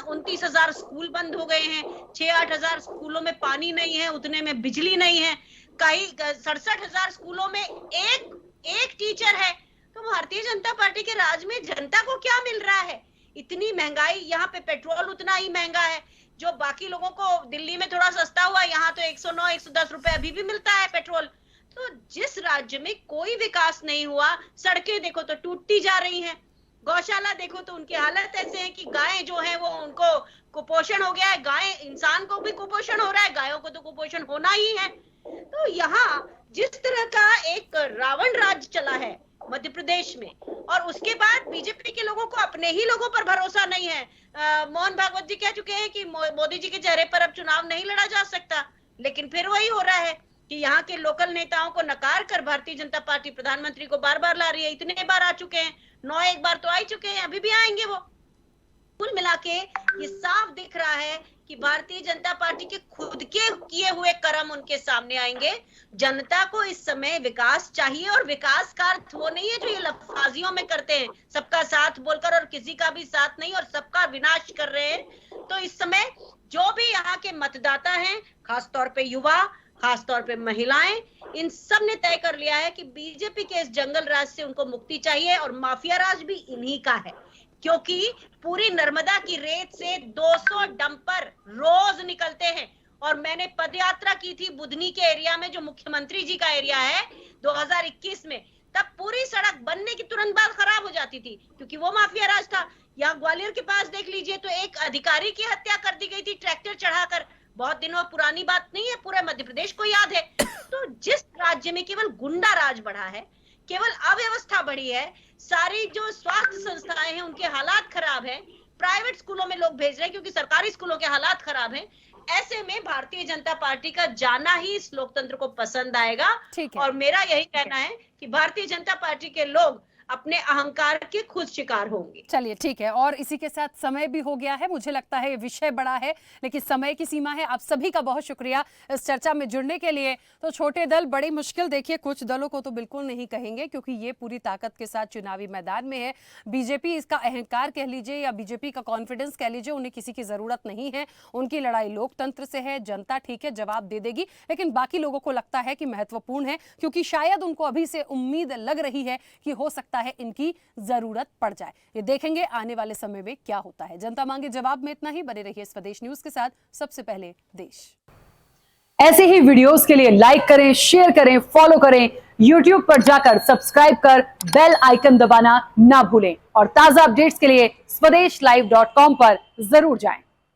D: 29,000 स्कूल बंद हो गए हैं, 6-8 हजार स्कूलों में पानी नहीं है, उतने में बिजली नहीं है, कई 67,000 स्कूलों में एक टीचर है। तो भारतीय जनता पार्टी के राज में जनता को क्या मिल रहा है? इतनी महंगाई, यहाँ पे पेट्रोल उतना ही महंगा है जो बाकी लोगों को दिल्ली में थोड़ा सस्ता हुआ, यहाँ तो 109-110 रुपए अभी भी मिलता है पेट्रोल। तो जिस राज्य में कोई विकास नहीं हुआ, सड़कें देखो तो टूटती जा रही हैं, गौशाला देखो तो उनकी हालत ऐसे है कि गायें जो है वो उनको कुपोषण हो गया है। गाय, इंसान को भी कुपोषण हो रहा है, गायों को तो कुपोषण होना ही है। तो यहाँ जिस तरह का एक रावण राज चला है मध्य प्रदेश में, और उसके बाद बीजेपी के लोगों को अपने ही लोगों पर भरोसा नहीं है। मोहन भागवत जी कह चुके हैं कि मोदी जी के चेहरे पर अब चुनाव नहीं लड़ा जा सकता, लेकिन फिर वही हो रहा है कि यहाँ के लोकल नेताओं को नकार कर भारतीय जनता पार्टी प्रधानमंत्री को बार बार ला रही है। इतने बार आ चुके हैं, 9 बार तो आ ही चुके हैं, अभी भी आएंगे वो। कुल मिला के ये साफ दिख रहा है कि भारतीय जनता पार्टी के खुद के किए हुए कर्म उनके सामने आएंगे। जनता को इस समय विकास चाहिए, और विकास का अर्थ वो नहीं है जो ये लफ्जाजियों में करते हैं, सबका साथ बोलकर और किसी का भी साथ नहीं और सबका विनाश कर रहे हैं। तो इस समय जो भी यहाँ के मतदाता हैं, खासतौर पे युवा, खासतौर पे महिलाएं, इन सब ने तय कर लिया है कि बीजेपी के इस जंगल राज से उनको मुक्ति चाहिए, और माफिया राज भी इन्हीं का है। क्योंकि पूरी नर्मदा की रेत से 200 डंपर रोज निकलते हैं। और मैंने पदयात्रा की थी बुधनी के एरिया में, जो मुख्यमंत्री जी का एरिया है, 2021 में। तब पूरी सड़क बनने की तुरंत बाद खराब हो जाती थी क्योंकि वो माफिया राज था। यहाँ ग्वालियर के पास देख लीजिए तो एक अधिकारी की हत्या कर दी गई थी ट्रैक्टर चढ़ाकर। बहुत दिनों पुरानी बात नहीं है, पूरे मध्य प्रदेश को याद है। तो जिस राज्य में केवल गुंडा राज बढ़ा है, केवल अव्यवस्था बढ़ी है, सारी जो स्वास्थ्य संस्थाएं हैं उनके हालात खराब है, प्राइवेट स्कूलों में लोग भेज रहे हैं क्योंकि सरकारी स्कूलों के हालात खराब हैं, ऐसे में भारतीय जनता पार्टी का जाना ही इस लोकतंत्र को पसंद आएगा।
A: ठीक है।
D: और मेरा यही कहना है कि भारतीय जनता पार्टी के लोग अपने अहंकार के खुद शिकार होंगे।
A: चलिए ठीक है, और इसी के साथ समय भी हो गया है। मुझे लगता है ये विषय बड़ा है, लेकिन समय की सीमा है। आप सभी का बहुत शुक्रिया इस चर्चा में जुड़ने के लिए। तो छोटे दल बड़ी मुश्किल, देखिए कुछ दलों को तो बिल्कुल नहीं कहेंगे, क्योंकि ये पूरी ताकत के साथ चुनावी मैदान में है। बीजेपी, इसका अहंकार कह लीजिए या बीजेपी का कॉन्फिडेंस कह लीजिए, उन्हें किसी की जरूरत नहीं है। उनकी लड़ाई लोकतंत्र से है। जनता ठीक है जवाब दे देगी, लेकिन बाकी लोगों को लगता है कि महत्वपूर्ण है, क्योंकि शायद उनको अभी से उम्मीद लग रही है कि हो सकता है इनकी जरूरत पड़ जाए। ये देखेंगे आने वाले समय में क्या होता है। जनता मांगे जवाब में इतना ही। बने रहिए स्वदेश न्यूज के साथ, सबसे पहले देश। ऐसे ही वीडियोस के लिए लाइक करें, शेयर करें, फॉलो करें। YouTube पर जाकर सब्सक्राइब कर बेल आइकन दबाना ना भूलें, और ताजा अपडेट्स के लिए स्वदेशलाइव.com पर जरूर जाएं।